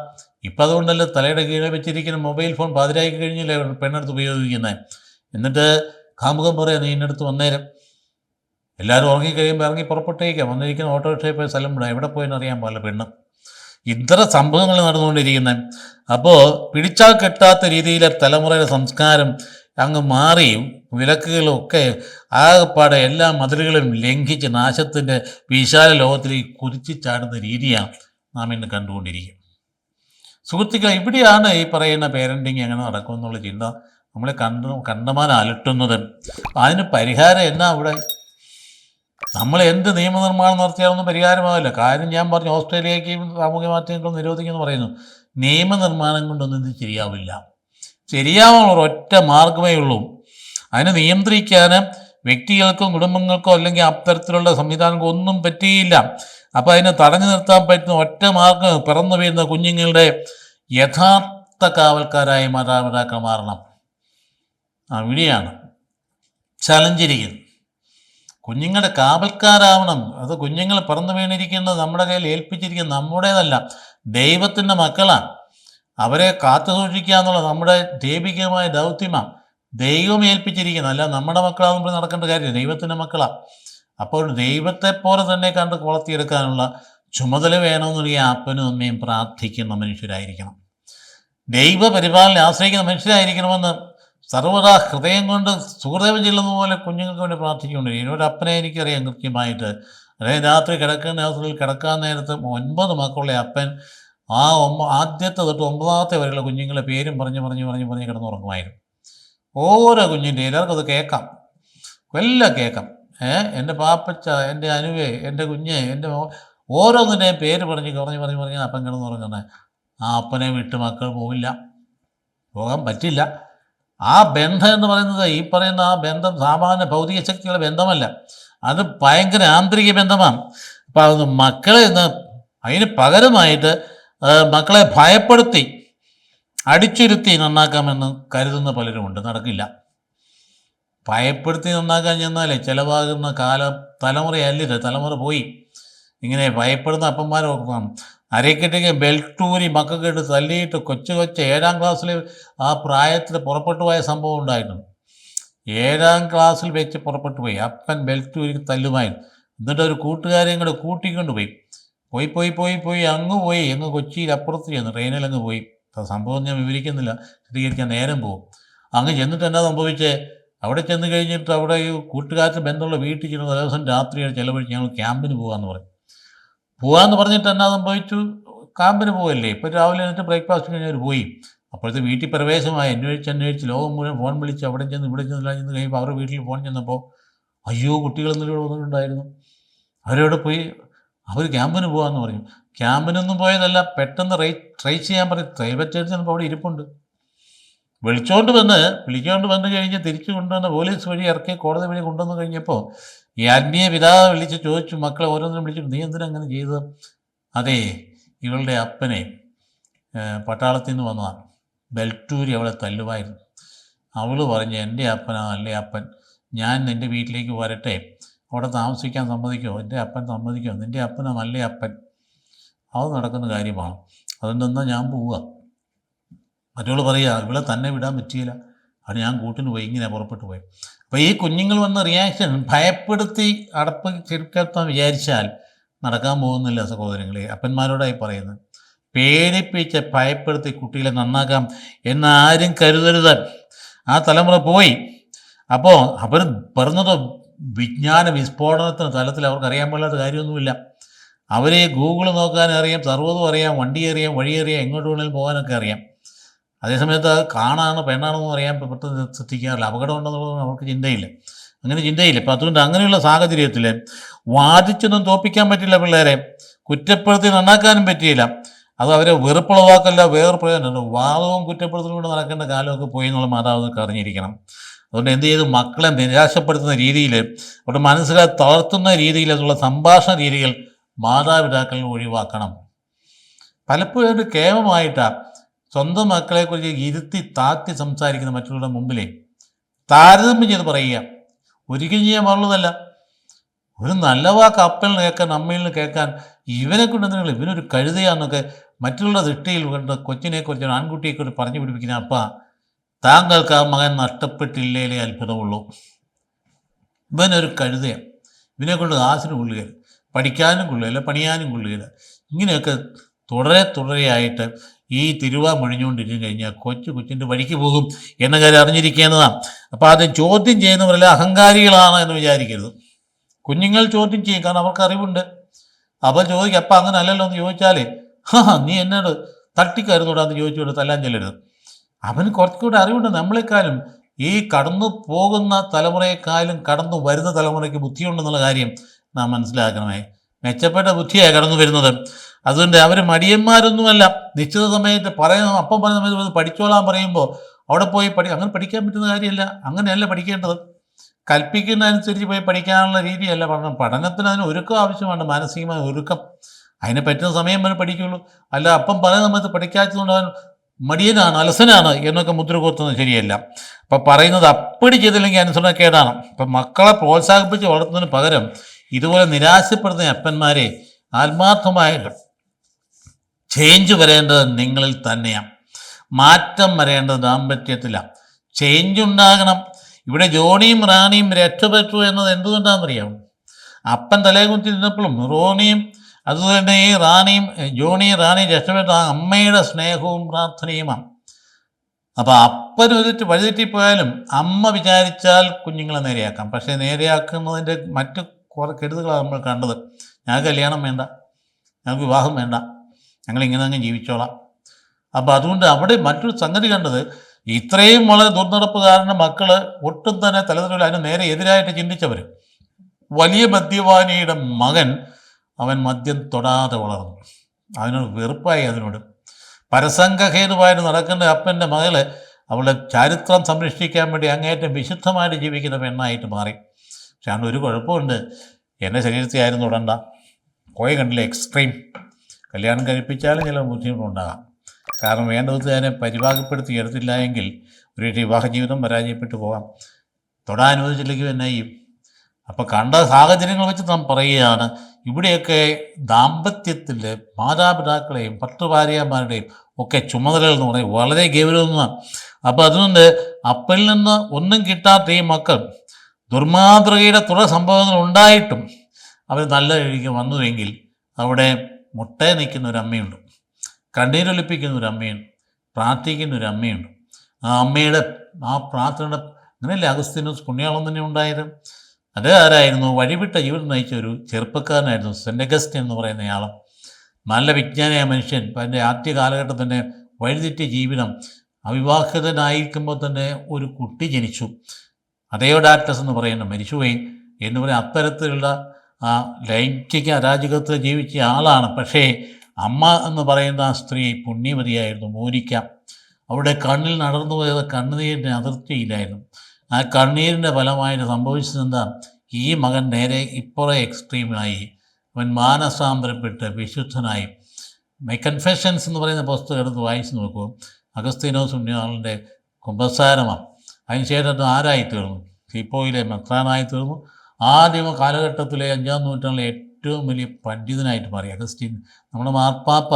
ഇപ്പം അതുകൊണ്ടല്ലേ തലയുടെ കീഴെ വെച്ചിരിക്കുന്ന മൊബൈൽ ഫോൺ പാതിരാക്കി കഴിഞ്ഞില്ലേ പെണ്ണെടുത്ത് ഉപയോഗിക്കുന്നത്. എന്നിട്ട് കാമുകം പറയാം, നീ ഇന്നടുത്ത് വന്നേരം. എല്ലാവരും ഉറങ്ങിക്കഴിയുമ്പോൾ ഇറങ്ങി പുറപ്പെട്ടേക്കാം, വന്നിരിക്കുന്ന ഓട്ടോറിക്ഷയിൽ പോയി സ്ഥലം വിടാം, എവിടെ പോയെന്ന് അറിയാൻ പാടില്ല പെണ്ണ്. ഇത്ര സംഭവങ്ങൾ നടന്നുകൊണ്ടിരിക്കുന്നത്. അപ്പോൾ പിടിച്ചാൽ കിട്ടാത്ത രീതിയിലെ തലമുറയുടെ സംസ്കാരം അങ്ങ് മാറിയും വിലക്കുകളും ഒക്കെ ആകെപ്പാടെ എല്ലാ മതിലുകളും ലംഘിച്ച് നാശത്തിൻ്റെ വിശാല ലോകത്തിലേക്ക് കുതിച്ചു ചാടുന്ന രീതിയാണ് നാം ഇന്ന് കണ്ടുകൊണ്ടിരിക്കുക. സുഹൃത്തുക്കളെ, ഇവിടെയാണ് ഈ പറയുന്ന പേരൻറ്റിങ് എങ്ങനെ നടക്കുമെന്നുള്ള ചിന്ത നമ്മളെ കണ്ടമാനം അലട്ടുന്നത്. അതിന് പരിഹാരം എന്നാ? അവിടെ നമ്മൾ എന്ത് നിയമനിർമ്മാണം നടത്തിയാലൊന്നും പരിഹാരമാവില്ല. കാര്യം ഞാൻ പറഞ്ഞു, ഓസ്ട്രേലിയയ്ക്ക് സാമൂഹ്യ മാധ്യമങ്ങൾ നിരോധിക്കുമെന്ന് പറയുന്നു. നിയമനിർമ്മാണം കൊണ്ടൊന്നും ഇത് ശരിയാവില്ല. ശരിയാവാനുള്ള ഒരൊറ്റ മാർഗമേ ഉള്ളൂ. അതിനെ നിയന്ത്രിക്കാൻ വ്യക്തികൾക്കും കുടുംബങ്ങൾക്കോ അല്ലെങ്കിൽ അത്തരത്തിലുള്ള സംവിധാനങ്ങൾക്കോ ഒന്നും പറ്റിയില്ല. അപ്പോൾ അതിനെ തടഞ്ഞു നിർത്താൻ പറ്റുന്ന ഒറ്റ മാർഗ്ഗം പിറന്നു വീഴുന്ന കുഞ്ഞുങ്ങളുടെ യഥാർത്ഥ കാവൽക്കാരായ മാതാപിതാക്കൾ മാറണം. അവിടെയാണ് ചലഞ്ചിരിക്കുന്നത്. കുഞ്ഞുങ്ങളുടെ കാവൽക്കാരാവണം. അത് കുഞ്ഞുങ്ങൾ പിറന്നു വീണിരിക്കുന്നത് നമ്മുടെ കയ്യിൽ ഏൽപ്പിച്ചിരിക്കുന്നത് നമ്മുടേതല്ല, ദൈവത്തിൻ്റെ മക്കളാണ്. അവരെ കാത്തു സൂക്ഷിക്കുക എന്നുള്ളത് നമ്മുടെ ദൈവികമായ ദൗത്യമാണ്. ദൈവം ഏൽപ്പിച്ചിരിക്കുന്നത്, അല്ല നമ്മുടെ മക്കളാകുമ്പോൾ നടക്കേണ്ട കാര്യമില്ല, ദൈവത്തിൻ്റെ മക്കളാണ്. അപ്പോൾ ദൈവത്തെപ്പോലെ തന്നെ കണ്ട് വളർത്തിയെടുക്കാനുള്ള ചുമതല വേണമെന്നുണ്ടെങ്കിൽ അപ്പനും അമ്മയും പ്രാർത്ഥിക്കുന്ന മനുഷ്യരായിരിക്കണം, ദൈവപരിപാലനെ ആശ്രയിക്കുന്ന മനുഷ്യരായിരിക്കണമെന്ന് സർവ്വതാ ഹൃദയം കൊണ്ട് സുഹൃദേവം ചെല്ലുന്ന പോലെ കുഞ്ഞുങ്ങൾക്ക് വേണ്ടി പ്രാർത്ഥിച്ചുകൊണ്ടിരിക്കും. എന്നോട് അപ്പനെ എനിക്കറിയാം കൃത്യമായിട്ട്. അതായത് രാത്രി കിടക്കുന്ന അവസരത്തിൽ കിടക്കാൻ നേരത്ത് 9 മക്കളുടെ അപ്പൻ ആദ്യത്തെ തൊട്ട് 9ാമത്തെ വരെയുള്ള കുഞ്ഞുങ്ങളെ പേരും പറഞ്ഞ് കിടന്നുറങ്ങുമായിരുന്നു. ഓരോ കുഞ്ഞിൻ്റെ എല്ലാവർക്കും അത് കേൾക്കാം, എല്ലാം കേൾക്കാം. എൻ്റെ പാപ്പച്ച, എൻ്റെ അനുവേ, എൻ്റെ കുഞ്ഞ്, എൻ്റെ ഓരോന്നിൻ്റെയും പേര് പറഞ്ഞ് അപ്പൻ കിടന്നുറങ്ങുന്നത്. ആ അപ്പനെ വിട്ട് മക്കൾ പോകാൻ പറ്റില്ല. ആ ബന്ധം എന്ന് പറയുന്നത്, ഈ പറയുന്ന ആ ബന്ധം സാമാന്യ ഭൗതിക ശക്തികളുടെ ബന്ധമല്ല, അത് ഭയങ്കര ആന്തരിക ബന്ധമാണ്. അപ്പോൾ അത് മക്കളെ അതിന് പകരമായിട്ട് മക്കളെ ഭയപ്പെടുത്തി അടിച്ചിരുത്തി നന്നാക്കാമെന്ന് കരുതുന്ന പലരുമുണ്ട്. നടക്കില്ല. ഭയപ്പെടുത്തി നന്നാക്കാൻ ചെന്നാലേ ചിലവാകുന്ന തലമുറയല്ല, തലമുറ പോയി. ഇങ്ങനെ ഭയപ്പെടുന്ന അപ്പന്മാരൊക്കെ അരക്കെട്ടിക്ക് ബെൽറ്റൂരി മക്കൾക്കിട്ട് തല്ലിയിട്ട് കൊച്ചു 7ാം ക്ലാസ്സിൽ ആ പ്രായത്തിൽ പുറപ്പെട്ടു പോയ സംഭവം ഉണ്ടായിട്ടുണ്ട്. 7ാം ക്ലാസ്സിൽ വെച്ച് പുറപ്പെട്ടു പോയി. അപ്പൻ ബെൽറ്റൂരി തല്ലുമായിരുന്നു. എന്നിട്ട് ഒരു കൂട്ടുകാരെയും കൂടെ കൂട്ടിക്കൊണ്ട് പോയി അങ്ങ് കൊച്ചിയിൽ അപ്പുറത്ത് ചെന്ന് ട്രെയിനിൽ അങ്ങ് പോയി. സംഭവം ഞാൻ വിവരിക്കുന്നില്ല, ചിത്രീകരിക്കാൻ നേരം പോകും. അങ്ങ് ചെന്നിട്ട് എന്നാ സംഭവിച്ചേ, അവിടെ ചെന്ന് കഴിഞ്ഞിട്ട് അവിടെ ഈ കൂട്ടുകാരുടെ ബന്ധമുള്ള വീട്ടിൽ ചെന്ന് ദിവസം രാത്രിയാണ് ചിലവഴിച്ച് ഞങ്ങൾ ക്യാമ്പിന് പോകാമെന്ന് പറഞ്ഞിട്ട് എന്നാ സംഭവിച്ചു, ക്യാമ്പിന് പോകല്ലേ. ഇപ്പോൾ രാവിലെ എന്നിട്ട് ബ്രേക്ക്ഫാസ്റ്റ് കഴിഞ്ഞവർ പോയി. അപ്പോഴത്തെ വീട്ടിൽ പ്രവേശമായി. അന്വേഷിച്ച് ലോകം മുഴുവൻ ഫോൺ വിളിച്ച് അവിടെ ചെന്ന് ഇവിടെ ചെന്ന് കഴിയുമ്പോൾ അവരുടെ വീട്ടിൽ ഫോൺ ചെന്നപ്പോൾ അയ്യോ കുട്ടികളെന്തെങ്കിലും ഇവിടെ വന്നിട്ടുണ്ടായിരുന്നു. അവരോട് പോയി അവർ ക്യാമ്പിന് പോകാമെന്ന് പറഞ്ഞു. ക്യാമ്പിനൊന്നും പോയതല്ല, പെട്ടെന്ന് ട്രേസ് ചെയ്യാൻ പറയും. പ്രൈവറ്റ് ചിലപ്പോൾ അവിടെ ഇരിപ്പുണ്ട്. വിളിച്ചുകൊണ്ട് വന്ന് കഴിഞ്ഞ് തിരിച്ചു കൊണ്ടുവന്ന് പോലീസ് വഴി ഇറക്കി കോടതി വഴി കൊണ്ടുവന്ന് കഴിഞ്ഞപ്പോൾ ഈ ആത്മീയ പിതാവ് വിളിച്ച് ചോദിച്ചു, മക്കളെ ഓരോന്നിനും വിളിച്ചിട്ട് നീ എന്തിനാ അങ്ങനെ ചെയ്തത്? അതെ, ഇവളുടെ അപ്പനെ പട്ടാളത്തിൽ നിന്ന് വന്നതാണ്, ബെൽറ്റൂരി അവളെ തല്ലുമായിരുന്നു. അവൾ പറഞ്ഞു എൻ്റെ അപ്പനാ അല്ലേ അപ്പൻ, ഞാൻ നിൻ്റെ വീട്ടിലേക്ക് വരട്ടെ, അവിടെ താമസിക്കാൻ സമ്മതിക്കുമോ? എൻ്റെ അപ്പൻ സമ്മതിക്കുമോ? നിൻ്റെ അപ്പനാ നല്ലേ അപ്പൻ. അത് നടക്കുന്ന കാര്യമാണ്. അതുകൊണ്ടെന്നാൽ ഞാൻ പോവുക. മറ്റവൾ പറയുക ഇവിടെ തന്നെ വിടാൻ പറ്റിയില്ല, അത് ഞാൻ കൂട്ടിന് പോയി, ഇങ്ങനെ പുറപ്പെട്ടു പോയി. അപ്പോൾ ഈ കുഞ്ഞുങ്ങൾ വന്ന റിയാക്ഷൻ ഭയപ്പെടുത്തി അടപ്പ് ചെറുക്കാൻ വിചാരിച്ചാൽ നടക്കാൻ പോകുന്നില്ല സഹോദരങ്ങളെ. അപ്പന്മാരോടായി പറയുന്നത്, പേടിപ്പിച്ച് ഭയപ്പെടുത്തി കുട്ടികളെ നന്നാക്കാം എന്നാരും കരുതരുത്. ആ തലമുറ പോയി. അപ്പോൾ അവർ പറഞ്ഞത് വിജ്ഞാന വിസ്ഫോടനത്തിന് തലത്തിൽ അവർക്ക് അറിയാൻ പാടില്ലാത്ത കാര്യമൊന്നുമില്ല. അവരെ ഗൂഗിൾ നോക്കാനും അറിയാം, സർവ്വതും അറിയാം, വണ്ടി അറിയാം, വഴി അറിയാം, എങ്ങോട്ട് വേണമെങ്കിലും പോകാനൊക്കെ അറിയാം. അതേസമയത്ത് അത് കാണാനോ പെണ്ണാണെന്ന് അറിയാൻ പെട്ടെന്ന് ശ്രദ്ധിക്കാറില്ല. അപകടം ഉണ്ടെന്നുള്ളത് അവർക്ക് ചിന്തയില്ല. അപ്പോൾ അതുകൊണ്ട് അങ്ങനെയുള്ള സാഹചര്യത്തിൽ വാദിച്ചൊന്നും തോൽപ്പിക്കാൻ പറ്റില്ല പിള്ളേരെ, കുറ്റപ്പെടുത്തി നന്നാക്കാനും പറ്റിയില്ല. അത് അവരെ വെറുപ്പുളവാക്കല്ല, വേറെ പ്രയോജനം. വാദവും കുറ്റപ്പെടുത്തലും നടക്കേണ്ട കാലമൊക്കെ പോയി എന്നുള്ള മാതാപിതാക്കൾ അറിഞ്ഞിരിക്കണം. അതുകൊണ്ട് എന്ത് ചെയ്തു, മക്കളെ നിരാശപ്പെടുത്തുന്ന രീതിയിൽ, അവരുടെ മനസ്സിലെ തളർത്തുന്ന രീതിയിലുള്ള സംഭാഷണ രീതികൾ മാതാപിതാക്കൾ ഒഴിവാക്കണം. പലപ്പോഴും കേവലമായിട്ടാണ് സ്വന്തം മക്കളെക്കുറിച്ച് ഇരുത്തി താത്തി സംസാരിക്കുന്ന മറ്റുള്ളവരുടെ മുമ്പിലേ താരതമ്യം ചെയ്ത് പറയുക. ഒരിക്കലും ചെയ്യാൻ പാടുള്ളതല്ല. ഒരു നല്ല വാക്ക് അപ്പനിൽ കേൾക്കാൻ, അമ്മയിൽ നിന്ന് കേൾക്കാൻ ഇവനെ കൊണ്ട് എന്തെങ്കിലും ഇവനൊരു കഴുതയാന്നൊക്കെ മറ്റുള്ള ദൃഷ്ടിയിൽ കൊണ്ട് കൊച്ചിനെക്കുറിച്ച് ആൺകുട്ടിയെക്കുറിച്ച് പറഞ്ഞു പിടിപ്പിക്കുന്ന അപ്പ, താങ്കൾക്ക് ആ മകൻ നഷ്ടപ്പെട്ടില്ലേലേ അത്ഭുതമുള്ളൂ. ഇവനൊരു കഴുതയാണ്, ഇവനെ കൊണ്ട് കാശിന് കൊള്ളുകയില്ല, പഠിക്കാനും കൊള്ളുകയില്ല, പണിയാനും കൊള്ളുകയില്ല. ഇങ്ങനെയൊക്കെ തുടരെയായിട്ട് ഈ തിരുവാമൊഴിഞ്ഞുകൊണ്ടിരുന്ന് കഴിഞ്ഞാൽ കൊച്ചിൻ്റെ വഴിക്ക് പോകും എന്ന കാര്യം അറിഞ്ഞിരിക്കേണ്ടതാണ്. അപ്പോൾ അത് ചോദ്യം ചെയ്യുന്നവരെല്ലാം അഹങ്കാരികളാണ് എന്ന് വിചാരിക്കരുത്. കുഞ്ഞുങ്ങൾ ചോദ്യം ചെയ്യും, കാരണം അവർക്ക് അറിവുണ്ട്. അപ്പോൾ ചോദിക്കും, അപ്പം അങ്ങനെ അല്ലല്ലോ എന്ന് ചോദിച്ചാലേ നീ എന്നോട് തട്ടിക്കരുന്നൂടാന്ന് ചോദിച്ചുകൊണ്ട് തല്ലാൻ ചെല്ലരുത്. അവന് കുറച്ചുകൂടെ അറിവുണ്ട് നമ്മളെക്കാളും. ഈ കടന്നു പോകുന്ന തലമുറയെക്കാളും കടന്നു വരുന്ന തലമുറയ്ക്ക് ബുദ്ധിയുണ്ടെന്നുള്ള കാര്യം നാം മനസ്സിലാക്കണമേ. മെച്ചപ്പെട്ട ബുദ്ധിയാണ് കടന്നു വരുന്നത്. അതുകൊണ്ട് അവർ മടിയന്മാരൊന്നുമല്ല. നിശ്ചിത സമയത്ത് അപ്പം പറയുന്ന സമയത്ത് പഠിച്ചോളാൻ പറയുമ്പോൾ അവിടെ പോയി അങ്ങനെ പഠിക്കാൻ പറ്റുന്ന കാര്യമല്ല. അങ്ങനെയല്ല പഠിക്കേണ്ടത്. കൽപ്പിക്കുന്നതനുസരിച്ച് പോയി പഠിക്കാനുള്ള രീതിയല്ല പഠനം. പഠനത്തിന് അതിന് ഒരുക്കം ആവശ്യമാണ്, മാനസികമായ ഒരുക്കം. അതിന് പറ്റുന്ന സമയം വരെ പഠിക്കുള്ളൂ. അല്ല അപ്പം പറയുന്ന സമയത്ത് പഠിക്കാത്തതുകൊണ്ട് അവൻ മടിയനാണ്, അലസനാണ് എന്നൊക്കെ മുദ്ര കോർത്തുന്നത് ശരിയല്ല. അപ്പം പറയുന്നത് അപ്പടി ചെയ്തില്ലെങ്കിൽ അനുസരണക്കേടാണ്. അപ്പം മക്കളെ പ്രോത്സാഹിപ്പിച്ച് വളർത്തുന്നതിന് പകരം ഇതുപോലെ നിരാശപ്പെടുന്ന അപ്പന്മാരെ ആത്മാർത്ഥമായിട്ട് ചേഞ്ച് വരേണ്ടത് നിങ്ങളിൽ തന്നെയാണ്. മാറ്റം വരേണ്ടത് ദാമ്പത്യത്തിലാണ്. ചേഞ്ച് ഉണ്ടാകണം. ഇവിടെ ജോണിയും റാണിയും രക്ഷപ്പെട്ടു എന്നത് എന്തുകൊണ്ടാണെന്നറിയാം? അപ്പൻ തലയെ കുത്തി നിന്നപ്പോഴും റോണിയും അതുതന്നെ ഈ ജോണിയും റാണിയും രക്ഷപ്പെട്ട ആ അമ്മയുടെ സ്നേഹവും പ്രാർത്ഥനയുമാണ്. അപ്പോൾ അപ്പനൊരു വഴിതെറ്റിപ്പോയാലും അമ്മ വിചാരിച്ചാൽ കുഞ്ഞുങ്ങളെ നേരെയാക്കാം. പക്ഷേ നേരെയാക്കുന്നതിൻ്റെ മറ്റ് കുറേ കെടുതുകളാണ് നമ്മൾ കണ്ടത്. ഞങ്ങൾക്ക് കല്യാണം വേണ്ട, ഞങ്ങൾക്ക് വിവാഹം വേണ്ട, ഞങ്ങളിങ്ങനെ അങ്ങ് ജീവിച്ചോളാം. അപ്പോൾ അതുകൊണ്ട് അവിടെ മറ്റൊരു സംഗതി കണ്ടത്, ഇത്രയും വളരെ ദുർനടപ്പുകാരൻ്റെ മക്കൾ ഒട്ടും തന്നെ തലതിരില്ല, അതിന് നേരെ എതിരായിട്ട് ചിന്തിച്ചവർ. വലിയ മദ്യപാനിയുടെ മകൻ അവൻ മദ്യം തൊടാതെ വളർന്നു. അതിനോട് വെറുപ്പായി. അതിനോട് പരസംഗഹേതുവായിട്ട് നടക്കുന്ന അപ്പൻ്റെ മകള് അവളുടെ ചരിത്രം സംരക്ഷിക്കാൻ വേണ്ടി അങ്ങേറ്റം വിശുദ്ധമായിട്ട് ജീവിക്കുന്ന പെണ്ണായിട്ട് മാറി. പക്ഷെ അതിന് ഒരു കുഴപ്പമുണ്ട്, എൻ്റെ ശരീരത്തിൽ ആയിരുന്നു തൊടണ്ട. കോയ കണ്ടില്ല, എക്സ്ട്രീം. കല്യാണം കഴിപ്പിച്ചാലും ചില ബുദ്ധിമുട്ടുണ്ടാകാം. കാരണം വേണ്ട വിധത്തിൽ അതിനെ പരിപാകപ്പെടുത്തി എടുത്തില്ല എങ്കിൽ ഒരു വിവാഹ ജീവിതം പരാജയപ്പെട്ടു പോകാം. തൊടാൻ അനുവദിച്ചില്ലെങ്കിൽ എന്നെ ചെയ്യും. അപ്പോൾ കണ്ട സാഹചര്യങ്ങൾ വെച്ച് നാം പറയുകയാണ്, ഇവിടെയൊക്കെ ദാമ്പത്യത്തിൽ മാതാപിതാക്കളെയും ഭർത്തൃഭാര്യമാരുടെയും ഒക്കെ ചുമതലകൾ എന്ന് പറയുന്നത് വളരെ ഗൗരവമാണ്. അപ്പോൾ അതുകൊണ്ട് അപ്പനിൽ നിന്ന് ഒന്നും കിട്ടാത്ത ഈ മക്കൾ ദുർമാതൃകയുടെ തുടർ സംഭവങ്ങൾ ഉണ്ടായിട്ടും അവർ നല്ല രീതിക്ക് വന്നുവെങ്കിൽ അവിടെ മുട്ടയെ നിൽക്കുന്ന ഒരു അമ്മയുണ്ട്, കണ്ണീരൊലിപ്പിക്കുന്ന ഒരു അമ്മയുണ്ട്, പ്രാർത്ഥിക്കുന്ന ഒരു അമ്മയുണ്ട്. ആ അമ്മയുടെ ആ പ്രാർത്ഥനയുടെ അങ്ങനെയല്ലേ അഗസ്തീനോസ് പുണ്യാളം തന്നെ ഉണ്ടായത്. അത് ആരായിരുന്നു? വഴിവിട്ട ജീവിതം നയിച്ച ഒരു ചെറുപ്പക്കാരനായിരുന്നു സെൻ്റ് അഗസ്റ്റിൻ എന്ന് പറയുന്നയാൾ. നല്ല വിജ്ഞാനിയായ മനുഷ്യൻ. അതിൻ്റെ ആദ്യ കാലഘട്ടം തന്നെ വഴിതെറ്റിയ ജീവിതം. അവിവാഹിതനായിരിക്കുമ്പോൾ തന്നെ ഒരു കുട്ടി ജനിച്ചു. അതെയോഡാറ്റസ് എന്ന് പറയുന്ന മരിച്ചുപോയി എന്ന് പറയുന്ന അത്തരത്തിലുള്ള ആ ലൈംഗിക അരാജകത്വം ജീവിച്ച ആളാണ്. പക്ഷേ അമ്മ എന്ന് പറയുന്ന ആ സ്ത്രീ പുണ്യവതിയായിരുന്നു, മോനിക്ക. അവിടെ കണ്ണിൽ നടന്നു പോയത് കണ്ണുനീരിൻ്റെ അതിർത്തിയിലായിരുന്നു. ആ കണ്ണീരിൻ്റെ ഫലമായിട്ട് സംഭവിച്ചതെന്താ? ഈ മകൻ നേരെ ഇപ്പോഴേ എക്സ്ട്രീമായി. അവൻ മാനസാന്തരപ്പെട്ട് വിശുദ്ധനായി. മൈ കൺഫെഷൻസ് എന്ന് പറയുന്ന പുസ്തകം എടുത്ത് വായിച്ച് നോക്കൂ. അഗസ്തീനോസ് പുണ്യാളൻ്റെ കുമ്പസാരമാണ്. അതിനുശേഷം ആരായി തീർന്നു? ഹിപ്പോയിലെ മെത്രാനായി തീർന്നു. ആദ്യ കാലഘട്ടത്തിലെ 5-ാം നൂറ്റാണ്ടിലെ ഏറ്റവും വലിയ പണ്ഡിതനായിട്ട് മാറി അഗസ്തീൻ. നമ്മുടെ മാർപ്പാപ്പ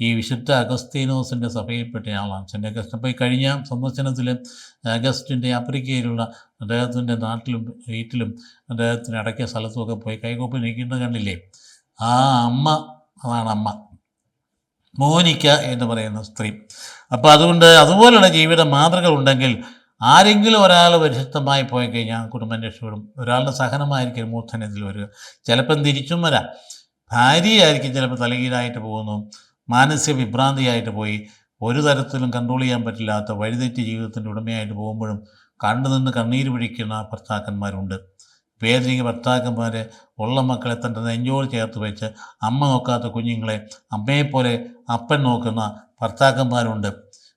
ഈ വിശുദ്ധ അഗസ്തീനോസിൻ്റെ സഭയിൽപ്പെട്ട ആളാണ്. Saint Augustine. അപ്പോൾ ഈ കഴിഞ്ഞ സന്ദർശനത്തിൽ അഗസ്റ്റിൻ്റെ ആഫ്രിക്കയിലുള്ള അദ്ദേഹത്തിൻ്റെ നാട്ടിലും വീട്ടിലും അദ്ദേഹത്തിന് അടക്കിയ സ്ഥലത്തുമൊക്കെ പോയി കൈകൊപ്പി നിൽക്കുന്നത് കണ്ടില്ലേ? ആ അമ്മ, അതാണ് അമ്മ മോനിക്ക എന്ന് പറയുന്ന സ്ത്രീ. അപ്പോൾ അതുകൊണ്ട് അതുപോലുള്ള ജീവിത മാതൃകൾ ഉണ്ടെങ്കിൽ ആരെങ്കിലും ഒരാൾ പരിശുദ്ധമായി പോയി കഴിഞ്ഞാൽ കുടുംബം രക്ഷപ്പെടും. ഒരാളുടെ സഹനമായിരിക്കും മൂർധന്യത്തിൽ വരിക. ചിലപ്പം തിരിച്ചും വരാം. ഭാര്യയായിരിക്കും ചിലപ്പോൾ തലകീഴായിട്ട് പോകുന്നു, മാനസിക വിഭ്രാന്തിയായിട്ട് പോയി ഒരു തരത്തിലും കൺട്രോൾ ചെയ്യാൻ പറ്റില്ലാത്ത വഴിതെറ്റി ജീവിതത്തിൻ്റെ ഉടമയായിട്ട് പോകുമ്പോഴും കണ്ടു നിന്ന് കണ്ണീര് പിടിക്കുന്ന ഭർത്താക്കന്മാരുണ്ട്. വേദനിക ഭർത്താക്കന്മാരെ ഉള്ള മക്കളെ തൻ്റെ നെഞ്ചോട് ചേർത്ത് വെച്ച് അമ്മ നോക്കാത്ത കുഞ്ഞുങ്ങളെ അമ്മയെപ്പോലെ അപ്പൻ നോക്കുന്ന ഭർത്താക്കന്മാരുണ്ട്.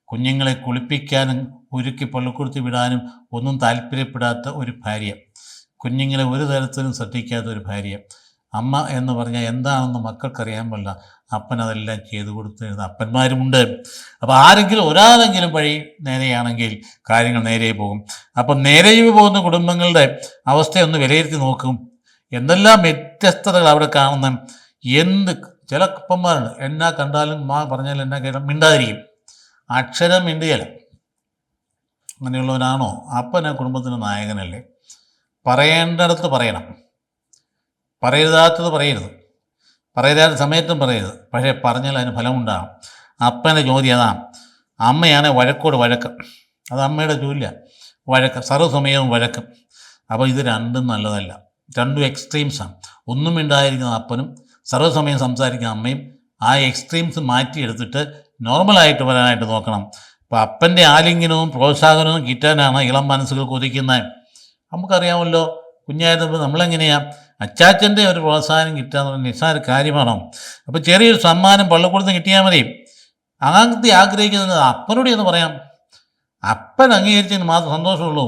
കുഞ്ഞുങ്ങളെ കുളിപ്പിക്കാനും ഒരുക്കി പള്ളിക്കൊടുത്ത് വിടാനും ഒന്നും താല്പര്യപ്പെടാത്ത ഒരു ഭാര്യ, കുഞ്ഞുങ്ങളെ ഒരു തരത്തിലും ശ്രദ്ധിക്കാത്ത ഒരു ഭാര്യ. അമ്മ എന്ന് പറഞ്ഞാൽ എന്താണെന്ന് മക്കൾക്കറിയാൻ പാടില്ല. അപ്പൻ അതെല്ലാം ചെയ്തു കൊടുത്തിരുന്ന അപ്പന്മാരുമുണ്ട്. അപ്പോൾ ആരെങ്കിലും ഒരാളെങ്കിലും വഴി നേരെയാണെങ്കിൽ കാര്യങ്ങൾ നേരെ പോകും. അപ്പം നേരെ പോകുന്ന കുടുംബങ്ങളുടെ അവസ്ഥയൊന്ന് വിലയിരുത്തി നോക്കും. എന്തെല്ലാം വ്യത്യസ്തതകൾ അവിടെ കാണുന്ന. ചില അപ്പന്മാരുണ്ട്, എന്നാ കണ്ടാലും പറഞ്ഞാലും എന്നാ കേട്ടാൽ മിണ്ടാതിരിക്കും, അക്ഷരം മിണ്ടുകയില്ല. അങ്ങനെയുള്ളവനാണോ അപ്പൻ? ആ കുടുംബത്തിൻ്റെ നായകനല്ലേ? പറയേണ്ടടുത്ത് പറയണം, പറയരുതാത്തത് പറയരുത്, പറയരുതാത്ത സമയത്തും പറയരുത്. പക്ഷേ പറഞ്ഞാൽ അതിന് ഫലമുണ്ടാകും. അപ്പൻ്റെ ജോലി അതാണ്. അമ്മയാണ് വഴക്കോട് വഴക്ക്. അത് അമ്മയുടെ ജോലിയാണ്, വഴക്ക്, സർവ്വസമയവും വഴക്കും. അപ്പോൾ ഇത് രണ്ടും നല്ലതല്ല. രണ്ടും എക്സ്ട്രീംസാണ്. ഒന്നും മിണ്ടായിരിക്കുന്ന അപ്പനും സർവ്വസമയം സംസാരിക്കുന്ന അമ്മയും. ആ എക്സ്ട്രീംസ് മാറ്റിയെടുത്തിട്ട് നോർമലായിട്ട് വരാനായിട്ട് നോക്കണം. അപ്പോൾ അപ്പൻ്റെ ആലിംഗനവും പ്രോത്സാഹനവും കിട്ടാനാണ് ഇളം മനസ്സുകൾ കൊതിക്കുന്നത്. നമുക്കറിയാമല്ലോ, കുഞ്ഞായിരുന്നപ്പോൾ നമ്മളെങ്ങനെയാണ് അച്ചാച്ചൻ്റെ ഒരു പ്രോത്സാഹനം കിട്ടുക എന്ന് പറഞ്ഞാൽ നിസ്സാര കാര്യമാണോ? അപ്പോൾ ചെറിയൊരു സമ്മാനം പള്ളിക്കൂടത്ത് കിട്ടിയാൽ മതി. അങ്ങനത്തെ ആഗ്രഹിക്കുന്നത് അപ്പനോട് എന്ന് പറയാം. അപ്പൻ അംഗീകരിച്ചതിന് മാത്രം സന്തോഷമുള്ളൂ.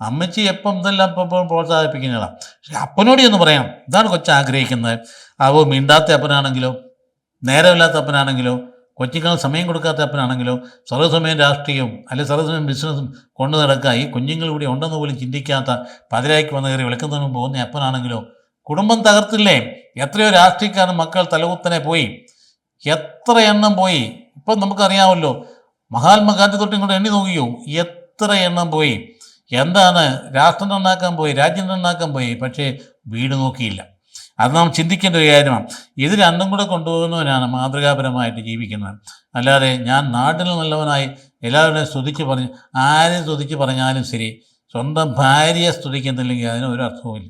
അമ്മച്ചി എപ്പം ഇതെല്ലാം ഇപ്പം പ്രോത്സാഹിപ്പിക്കുന്നതാണ്. പക്ഷെ അപ്പനോട് എന്ന് പറയാം, ഇതാണ് കൊച്ചു ആഗ്രഹിക്കുന്നത്. അവ മിണ്ടാത്ത അപ്പനാണെങ്കിലോ, നേരമില്ലാത്ത അപ്പനാണെങ്കിലോ, കൊച്ചുങ്ങൾ സമയം കൊടുക്കാത്ത അപ്പനാണെങ്കിലോ, സർവ്വസമയം രാഷ്ട്രീയവും അല്ലെങ്കിൽ സർവ്വസമയം ബിസിനസ്സും കൊണ്ടു നടക്കുക, ഈ കുഞ്ഞുങ്ങൾ ഇവിടെ ഉണ്ടെന്ന് പോലും ചിന്തിക്കാത്ത, പതിരായിക്ക് വന്ന് കയറി വിളക്കുന്നതിന് പോകുന്ന അപ്പനാണെങ്കിലോ, കുടുംബം തകർത്തില്ലേ? എത്രയോ രാഷ്ട്രീയക്കാരൻ മക്കൾ തലകുത്തനെ പോയി, എത്ര എണ്ണം പോയി. ഇപ്പം നമുക്കറിയാമല്ലോ, മഹാത്മാഗാന്ധി തൊട്ട് ഇങ്ങോട്ട് എണ്ണി നോക്കിയോ, എത്ര എണ്ണം പോയി. എന്താണ്? രാഷ്ട്രം നന്നാക്കാൻ പോയി, രാജ്യം നന്നാക്കാൻ പോയി, പക്ഷേ വീട് നോക്കിയില്ല. അത് നാം ചിന്തിക്കേണ്ട ഒരു കാര്യമാണ്. ഇത് രണ്ടും കൂടെ കൊണ്ടുപോകുന്നവനാണ് മാതൃകാപരമായിട്ട് ജീവിക്കുന്നത്. അല്ലാതെ ഞാൻ നാട്ടിൽ നല്ലവനായി എല്ലാവരുടെയും സ്തുതിച്ച് പറഞ്ഞ്, ആരും സ്തുതിച്ച് പറഞ്ഞാലും ശരി, സ്വന്തം ഭാര്യയെ സ്തുതിക്കുന്നില്ലെങ്കിൽ അതിന് ഒരു അർത്ഥവുമില്ല.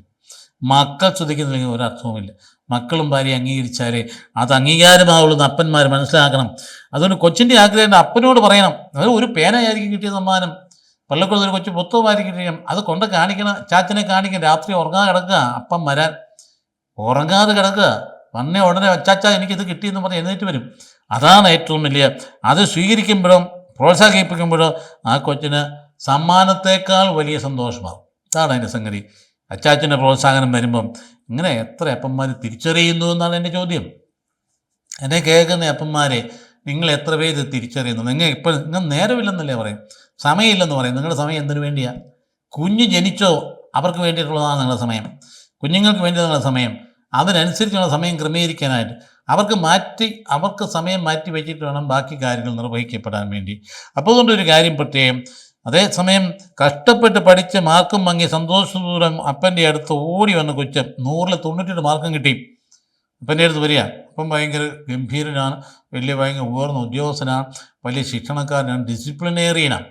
മക്കൾ സ്തുതിക്കുന്നില്ലെങ്കിൽ ഒരു അർത്ഥവുമില്ല. മക്കളും ഭാര്യ അംഗീകരിച്ചാലേ അത് അംഗീകാരമാവുള്ളൂ എന്ന് അപ്പന്മാർ മനസ്സിലാക്കണം. അതുകൊണ്ട് കൊച്ചിൻ്റെ ആഗ്രഹം അപ്പനോട് പറയണം. അത് ഒരു പേനയായിരിക്കും കിട്ടിയ സമ്മാനം, പള്ളിക്കൂടത്തിൽ ഒരു കൊച്ചു പുസ്തകമായിരിക്കും കിട്ടിയ, അത് കൊണ്ട് കാണിക്കണം, ചാച്ചനെ കാണിക്കണം. രാത്രി ഉറങ്ങാതെ കിടക്കുക, അപ്പം വരാൻ ഉറങ്ങാതെ കിടക്കുക, വന്നേ ഉടനെ അച്ചാച്ച എനിക്കിത് കിട്ടിയെന്ന് പറഞ്ഞ് എഴുന്നേറ്റ് വരും. അതാണ് ഏറ്റവും വലിയ. അത് സ്വീകരിക്കുമ്പോഴും പ്രോത്സാഹിപ്പിക്കുമ്പോഴും ആ കൊച്ചിന് സമ്മാനത്തേക്കാൾ വലിയ സന്തോഷമാകും. അതാണ് അതിൻ്റെ സംഗതി. അച്ചാച്ചൻ്റെ പ്രോത്സാഹനം വരുമ്പം ഇങ്ങനെ എത്ര അപ്പന്മാർ തിരിച്ചറിയുന്നു എന്നാണ് എൻ്റെ ചോദ്യം. എന്നെ കേൾക്കുന്ന അപ്പന്മാരെ നിങ്ങൾ എത്ര പേര് തിരിച്ചറിയുന്നു? നിങ്ങൾ നേരമില്ലെന്നല്ലേ പറയും, സമയമില്ലെന്ന് പറയും. നിങ്ങളുടെ സമയം എന്തിനു വേണ്ടിയാണ്? കുഞ്ഞ് ജനിച്ചോ അവർക്ക് വേണ്ടിയിട്ടുള്ളതാണ് നിങ്ങളുടെ സമയം, കുഞ്ഞുങ്ങൾക്ക് വേണ്ടി നിങ്ങളുടെ സമയം. അതിനനുസരിച്ചുള്ള സമയം ക്രമീകരിക്കാനായിട്ട് അവർക്ക് സമയം മാറ്റി വെച്ചിട്ട് വേണം ബാക്കി കാര്യങ്ങൾ നിർവഹിക്കപ്പെടാൻ വേണ്ടി. അപ്പോൾ അതുകൊണ്ടൊരു കാര്യം പ്രത്യേകം, അതേസമയം കഷ്ടപ്പെട്ട് പഠിച്ച് മാർക്കും വാങ്ങി സന്തോഷപൂർവ്വം അപ്പൻ്റെ അടുത്ത് ഓടി വന്ന കൊച്ച് 100-ൽ 98 മാർക്കും കിട്ടി. അപ്പൻ്റെ അടുത്ത് വരിക. അപ്പം ഭയങ്കര ഗംഭീരനാണ്, ഭയങ്കര ഉയർന്ന ഉദ്യോഗസ്ഥനാണ്, വലിയ ശിക്ഷണക്കാരനാണ്, ഡിസിപ്ലിനേറിയനാണ്.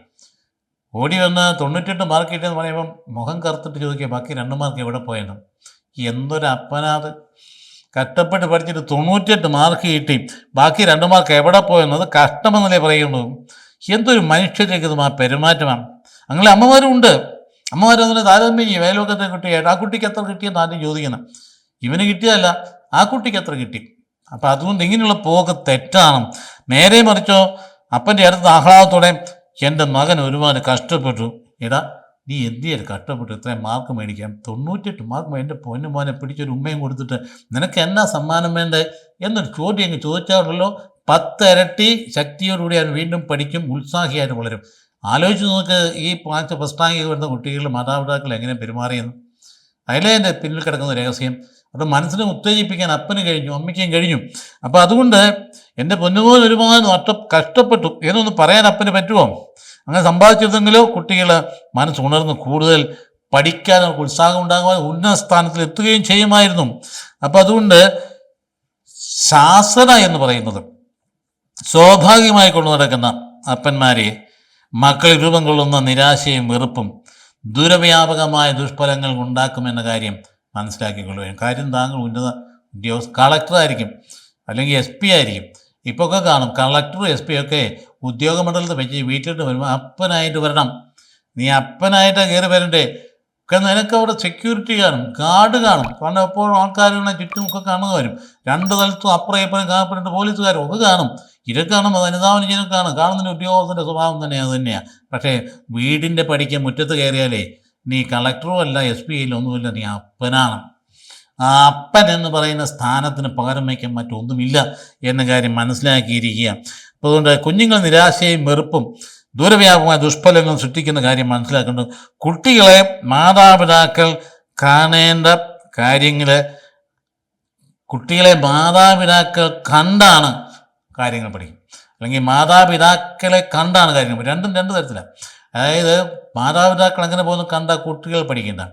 ഓടി വന്ന് 98 മാർക്ക് കിട്ടിയെന്ന് പറയുമ്പം മുഖം കറുത്തിട്ട് ചോദിക്കുക, ബാക്കി 2 മാർക്ക് എവിടെ പോയെന്ന്. എന്തൊരു അപ്പനാത്! കഷ്ടപ്പെട്ട് പഠിച്ചിട്ട് 98 മാർക്ക് കിട്ടി, ബാക്കി 2 മാർക്ക് എവിടെ പോയെന്നത് കഷ്ടമെന്നല്ലേ പറയുള്ളൂ. എന്തൊരു മനുഷ്യരേക്ക് ആ പെരുമാറ്റമാണ്. അങ്ങനെ അമ്മമാരും ഉണ്ട്. അമ്മമാരതിനെ താരതമ്യം ചെയ്യും. അയൽവക്കത്തെ കുട്ടിയായിട്ട് ആ കുട്ടിക്ക് എത്ര കിട്ടിയെന്ന് ആദ്യം ചോദിക്കണം. ഇവന് കിട്ടിയതല്ല, ആ കുട്ടിക്ക് എത്ര കിട്ടി. അപ്പം അതുകൊണ്ട് ഇങ്ങനെയുള്ള പോക്ക് തെറ്റാണ്. നേരെ മറിച്ചോ അപ്പൻ്റെ അടുത്ത് ആഹ്ലാദത്തോടെ, എൻ്റെ മകൻ ഒരുപാട് കഷ്ടപ്പെട്ടു. എടാ നീ എന്തിയാലും കഷ്ടപ്പെട്ടു ഇത്രയും മാർക്ക് മേടിക്കാം, 98 മാർക്ക് എൻ്റെ പൊന്നു മോനെ പിടിച്ചൊരു ഉമ്മയും കൊടുത്തിട്ട് നിനക്ക് എന്നാ സമ്മാനം വേണ്ടേ എന്നൊരു ചോദ്യം അങ്ങ് ചോദിച്ചാണല്ലോ, 10 ഇരട്ടി ശക്തിയോടുകൂടി അവൻ വീണ്ടും പഠിക്കും, ഉത്സാഹിയായിട്ട് വളരും. ആലോചിച്ച് നോക്ക്, ഈ ഫസ്റ്റ് റാങ്ക് വരുന്ന കുട്ടികളുടെ മാതാപിതാക്കൾ എങ്ങനെ പെരുമാറിയെന്ന്. അതിലേ എൻ്റെ പിന്നിൽ കിടക്കുന്ന രഹസ്യം. അത് മനസ്സിനെ ഉത്തേജിപ്പിക്കാൻ അപ്പന് കഴിഞ്ഞു, അമ്മയ്ക്കും കഴിഞ്ഞു. അപ്പോൾ അതുകൊണ്ട് എൻ്റെ പൊന്നുമോൻ ഒരുപാട് കഷ്ടപ്പെട്ടു എന്നൊന്ന് പറയാൻ അപ്പന് പറ്റുമോ? അങ്ങനെ സമ്പാദിച്ചിരുന്നെങ്കിലോ കുട്ടികൾ മനസ്സുണർന്ന് കൂടുതൽ പഠിക്കാൻ അവർക്ക് ഉത്സാഹം ഉണ്ടാകുവാൻ ഉന്നത സ്ഥാനത്തിൽ എത്തുകയും ചെയ്യുമായിരുന്നു. അപ്പം അതുകൊണ്ട് ശാസന എന്ന് പറയുന്നത് സ്വാഭാവികമായി കൊണ്ടു നടക്കുന്ന അപ്പന്മാരെ മക്കൾ രൂപം കൊള്ളുന്ന നിരാശയും വെറുപ്പും ദുരവ്യാപകമായ ദുഷ്ഫലങ്ങൾ ഉണ്ടാക്കുമെന്ന കാര്യം മനസ്സിലാക്കിക്കൊള്ളുകയും. കാര്യം താങ്കൾ ഉന്നത കളക്ടറായിരിക്കും, അല്ലെങ്കിൽ SP ആയിരിക്കും. ഇപ്പോൾ ഒക്കെ കാണും കളക്ടറും SP ഒക്കെ ഉദ്യോഗമണ്ഡലത്തിൽ വെച്ച് വീട്ടിലിട്ട് വരുമ്പോൾ അപ്പനായിട്ട് വരണം. നീ അപ്പനായിട്ടാണ് കയറി വരണ്ടേ. നിനക്ക് അവിടെ സെക്യൂരിറ്റി കാണും, ഗാർഡ് കാണും. കാരണം എപ്പോഴും ആൾക്കാരുടെ ചുറ്റുമൊക്കെ കാണുക വരും. 2 തലത്തും അപ്പുറം ഇപ്പുറം കാണപ്പെട്ടിട്ട് പോലീസുകാരും ഒക്കെ കാണും. ഇതൊക്കെ കാണും, അത് അനുധാവനം ചെയ്യുന്നതൊക്കെ കാണും. കാണുന്നതിന് ഉദ്യോഗസ്ഥൻ്റെ സ്വഭാവം തന്നെ അത് തന്നെയാണ്. പക്ഷേ വീടിൻ്റെ പടിക്ക് മുറ്റത്ത് കയറിയാലേ നീ കളക്ടറും അല്ല, SP ഒന്നുമില്ല, നീ അപ്പനാണ്. ആ അപ്പൻ എന്ന് പറയുന്ന സ്ഥാനത്തിന് പകരം വയ്ക്കാൻ മറ്റൊന്നുമില്ല എന്ന കാര്യം മനസ്സിലാക്കിയിരിക്കുക. അപ്പോൾ അതുകൊണ്ട് കുഞ്ഞുങ്ങൾ നിരാശയും വെറുപ്പും ദൂരവ്യാപകമായ ദുഷ്ഫലങ്ങൾ സൃഷ്ടിക്കുന്ന കാര്യം മനസ്സിലാക്കേണ്ടത്. കുട്ടികളെ മാതാപിതാക്കൾ കാണേണ്ട കാര്യങ്ങൾ, കുട്ടികളെ മാതാപിതാക്കൾ കണ്ടാണ് കാര്യങ്ങൾ പഠിക്കും, അല്ലെങ്കിൽ മാതാപിതാക്കളെ കണ്ടാണ് കാര്യങ്ങൾ. രണ്ടും 2 തരത്തിലാണ്. അതായത് മാതാപിതാക്കൾ അങ്ങനെ പോകുന്ന കണ്ടാൽ കുട്ടികൾ പഠിക്കേണ്ട,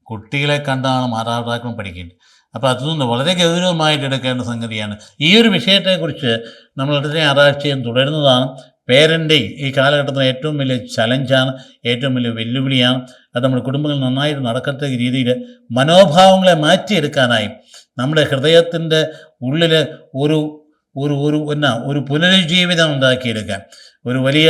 കുട്ടികളെ കണ്ടാണ് മാതാപിതാക്കളും പഠിക്കേണ്ടത്. അപ്പോൾ അതുകൊണ്ട് വളരെ ഗൗരവമായിട്ട് എടുക്കേണ്ട സംഗതിയാണ്. ഈ ഒരു വിഷയത്തെക്കുറിച്ച് നമ്മൾ അടുത്ത ഞായറാഴ്ചയും തുടരുന്നതാണ്. പേരൻറ്റിങ് ഈ കാലഘട്ടത്തിൽ ഏറ്റവും വലിയ ചലഞ്ചാണ്, ഏറ്റവും വലിയ വെല്ലുവിളിയാണ്. അത് നമ്മുടെ കുടുംബങ്ങൾ നന്നായിട്ട് നടക്കത്തക്ക രീതിയിൽ മനോഭാവങ്ങളെ മാറ്റിയെടുക്കാനായി നമ്മുടെ ഹൃദയത്തിൻ്റെ ഉള്ളിൽ ഒരു പുനരുജ്ജീവിതം ഉണ്ടാക്കിയെടുക്കാൻ, ഒരു വലിയ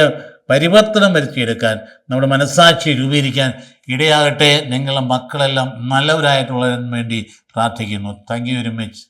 പരിവർത്തനം വരുത്തിയെടുക്കാൻ, നമ്മുടെ മനസ്സാക്ഷി രൂപീകരിക്കാൻ ഇടയാകട്ടെ. നിങ്ങളുടെ മക്കളെല്ലാം നല്ലവരായിട്ട് വളരാൻ വേണ്ടി പ്രാർത്ഥിക്കുന്നു. Thank you very much.